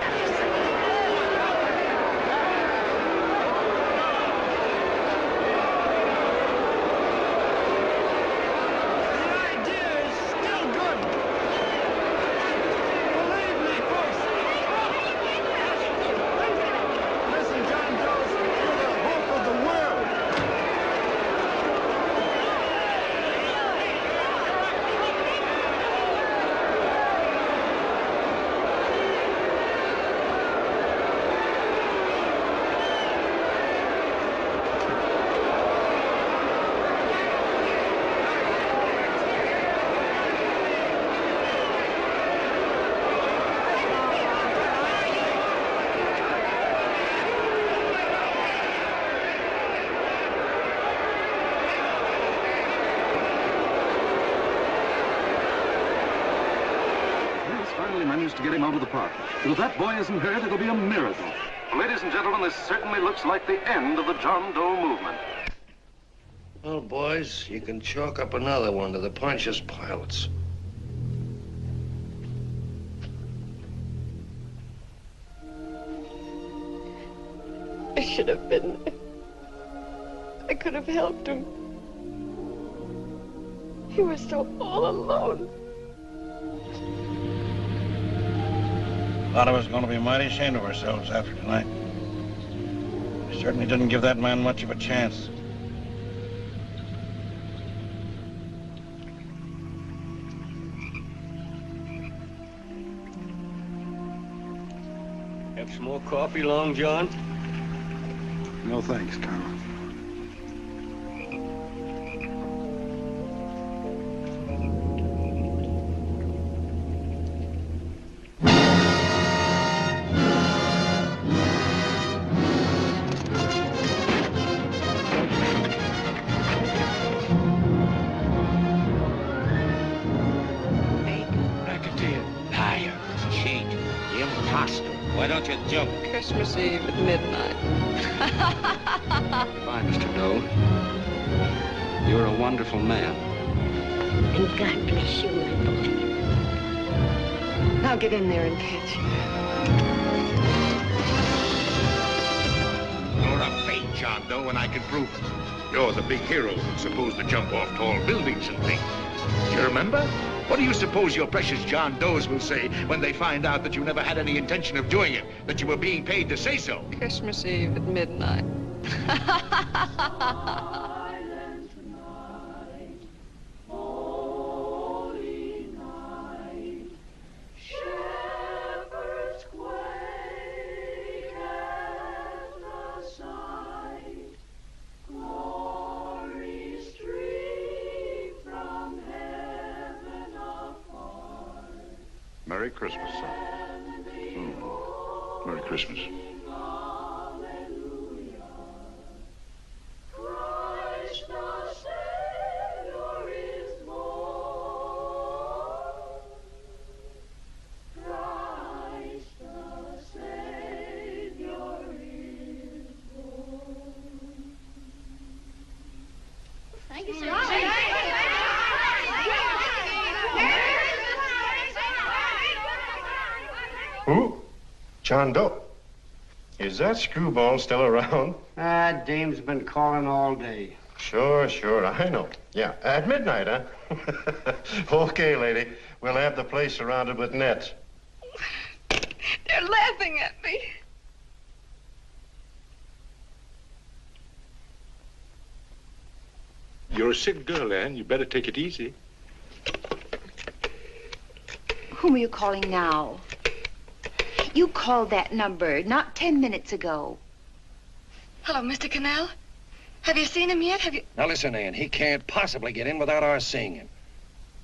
Managed to get him out of the park. But if that boy isn't hurt, it'll be a miracle. Ladies and gentlemen, this certainly looks like the end of the John Doe movement. Well, boys, you can chalk up another one to the Pontius Pilates. I should have been there. I could have helped him. He was so all alone. A lot of us are going to be mighty ashamed of ourselves after tonight. We certainly didn't give that man much of a chance. Have some more coffee, Long John? No thanks, Carl. Liar, cheat, imposter. Why don't you jump? Christmas Eve at midnight. Goodbye, Mr. Doe. You're a wonderful man. And God bless you, my boy. Now get in there and catch. You're a fake John Doe, and I can prove it. You're the big hero who's supposed to jump off tall buildings and things. Do you remember? What do you suppose your precious John Does will say when they find out that you never had any intention of doing it, that you were being paid to say so? Christmas Eve at midnight. Merry Christmas, son. Merry Christmas. Thank you, sir. Who? John Doe. Is that screwball still around? Dame's been calling all day. Sure, I know. Yeah, at midnight, huh? Okay, lady. We'll have the place surrounded with nets. They're laughing at me. You're a sick girl, Ann. You better take it easy. Whom are you calling now? You called that number not 10 minutes ago. Hello, Mr. Cannell. Have you seen him yet? Have you... Now listen, Ann, he can't possibly get in without our seeing him.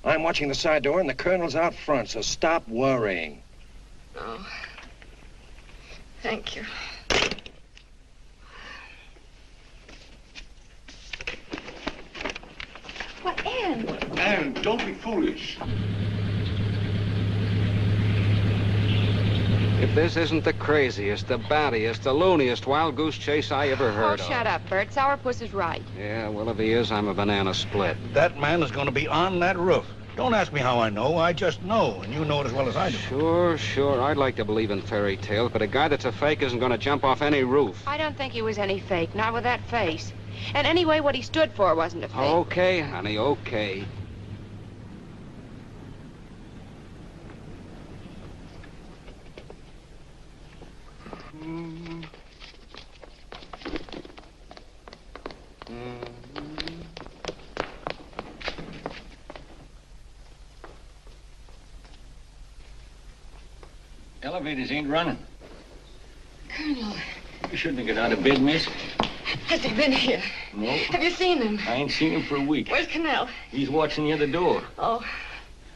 I'm watching the side door and the colonel's out front, so stop worrying. Oh. Thank you. What, Ann? Ann, don't be foolish. If this isn't the craziest, the battiest, the looniest wild goose chase I ever heard of. Oh, shut up, Bert. Sourpuss is right. Yeah, well, if he is, I'm a banana split. That man is going to be on that roof. Don't ask me how I know. I just know, and you know it as well as I do. Sure. I'd like to believe in fairy tales, but a guy that's a fake isn't going to jump off any roof. I don't think he was any fake, not with that face. And anyway, what he stood for wasn't a fake. Okay, honey, okay. Elevators ain't running. Colonel, You shouldn't have got out of bed, miss. has he been here? No. Have you seen him? I ain't seen him for a week. Where's Cannell? He's watching the other door. Oh,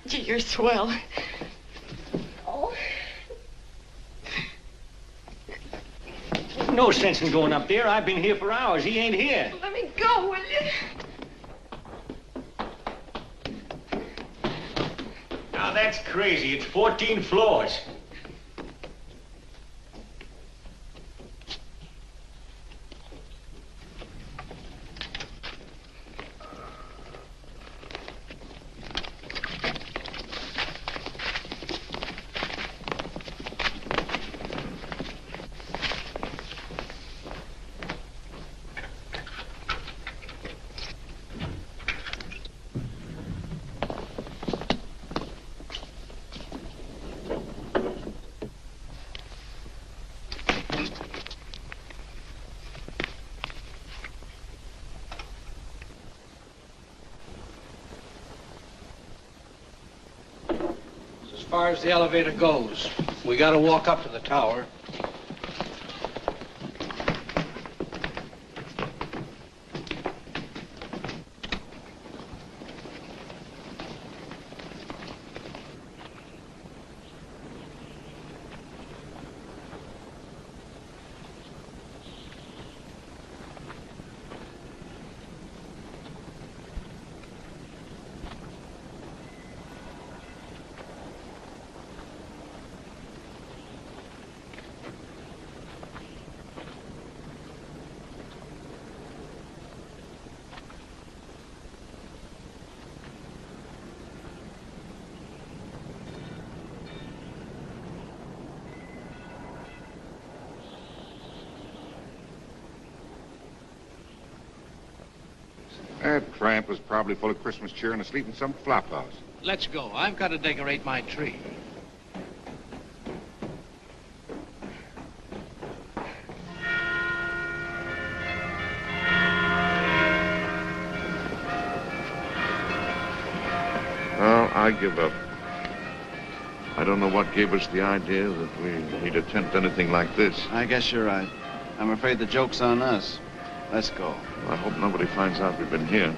gee, you're swell. Oh. No sense in going up there. I've been here for hours. He ain't here. Let me go, will you? Now, that's crazy. It's 14 floors. As far as the elevator goes, we gotta walk up to the tower. That tramp was probably full of Christmas cheer and asleep in some flop house. Let's go. I've got to decorate my tree. Well, I give up. I don't know what gave us the idea that we need attempt anything like this. I guess you're right. I'm afraid the joke's on us. Let's go. I hope nobody finds out we've been here.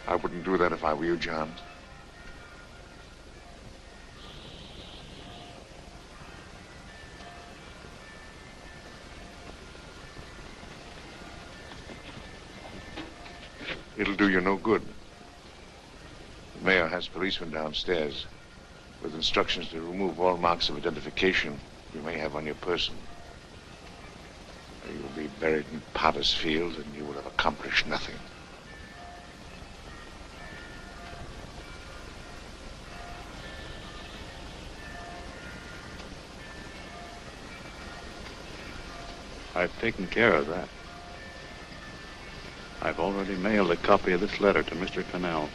I wouldn't do that if I were you, John. It'll do you no good. The mayor has policemen downstairs with instructions to remove all marks of identification you may have on your person. You'll be buried in Potter's Field and you will have accomplished nothing. I've taken care of that. I've already mailed a copy of this letter to Mr. Connell.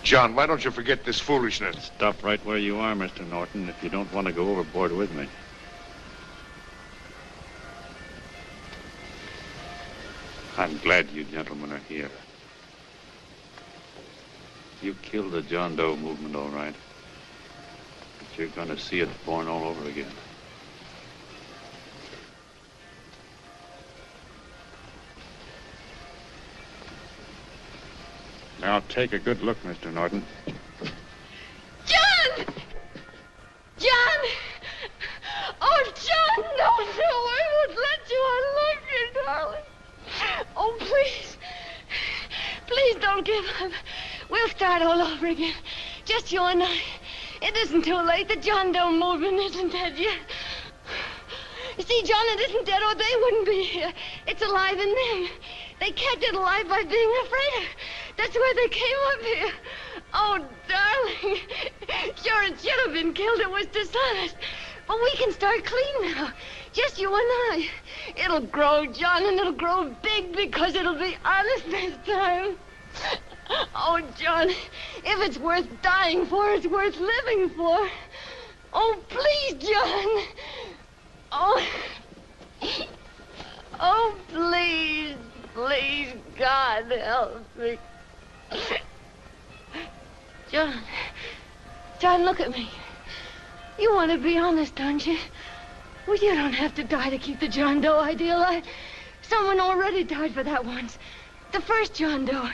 John, why don't you forget this foolishness? Stop right where you are, Mr. Norton, if you don't want to go overboard with me. I'm glad you gentlemen are here. You killed the John Doe movement, all right. But you're going to see it born all over again. Now, take a good look, Mr. Norton. John! John! Oh, John, no, I won't let you. I love you, darling. Oh, please. Please don't give up. We'll start all over again. Just you and I. It isn't too late. The John Doe movement isn't dead yet. You see, John, it isn't dead or they wouldn't be here. It's alive in them. They kept it alive by being afraid of. That's why they came up here. Oh, darling. Sure, it should have been killed. It was dishonest. But we can start clean now. Just you and I. It'll grow, John, and it'll grow big because it'll be honest this time. Oh, John, if it's worth dying for, it's worth living for. Oh, please, John. Oh. Oh, please. Please, God, help me. John, look at me. You want to be honest, don't you? Well, you don't have to die to keep the John Doe idea alive. Someone already died for that once. The first John Doe.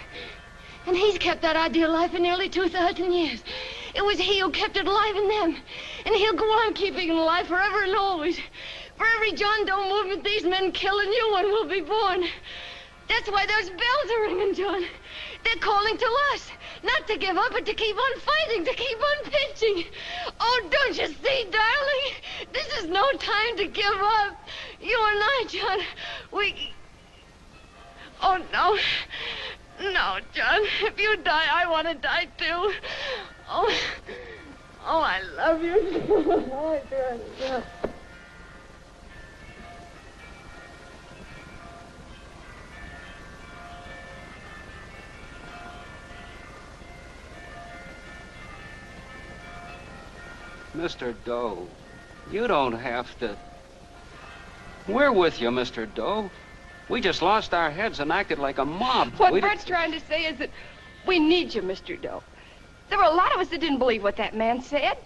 And he's kept that idea alive for nearly 2,000 years. It was he who kept it alive in them. And he'll go on keeping it alive forever and always. For every John Doe movement, these men kill, a new one will be born. That's why those bells are ringing, John. They're calling to us. Not to give up, but to keep on fighting, to keep on pitching. Oh, don't you see, darling? This is no time to give up. You and I, John, we... Oh, no. No, John. If you die, I want to die, too. Oh, I love you. Oh, John. Mr. Doe, you don't have to... We're with you, Mr. Doe. We just lost our heads and acted like a mob. What Bert's trying to say is that we need you, Mr. Doe. There were a lot of us that didn't believe what that man said.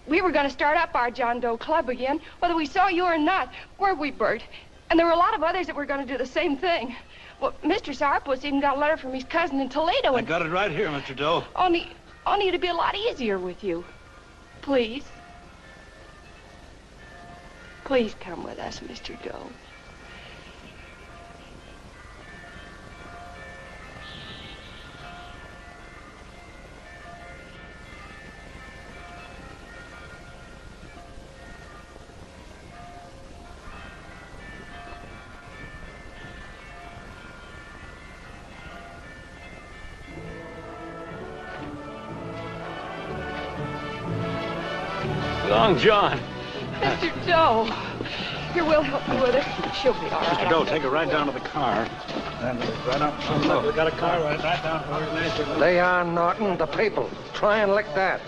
We were going to start up our John Doe Club again, whether we saw you or not, weren't we, Bert? And there were a lot of others that were going to do the same thing. Well, Mr. Sourpuss even got a letter from his cousin in Toledo. I got it right here, Mr. Doe. Only it'd be a lot easier with you. Please. Please come with us, Mr. Doe. Long John. Mr. Doe. Here, we'll help you with her. She'll be all right. Mr. Doe, take her right down to the car. And right up front. Look, we got a car right down to where it is. They are, Norton, the people. Try and lick that.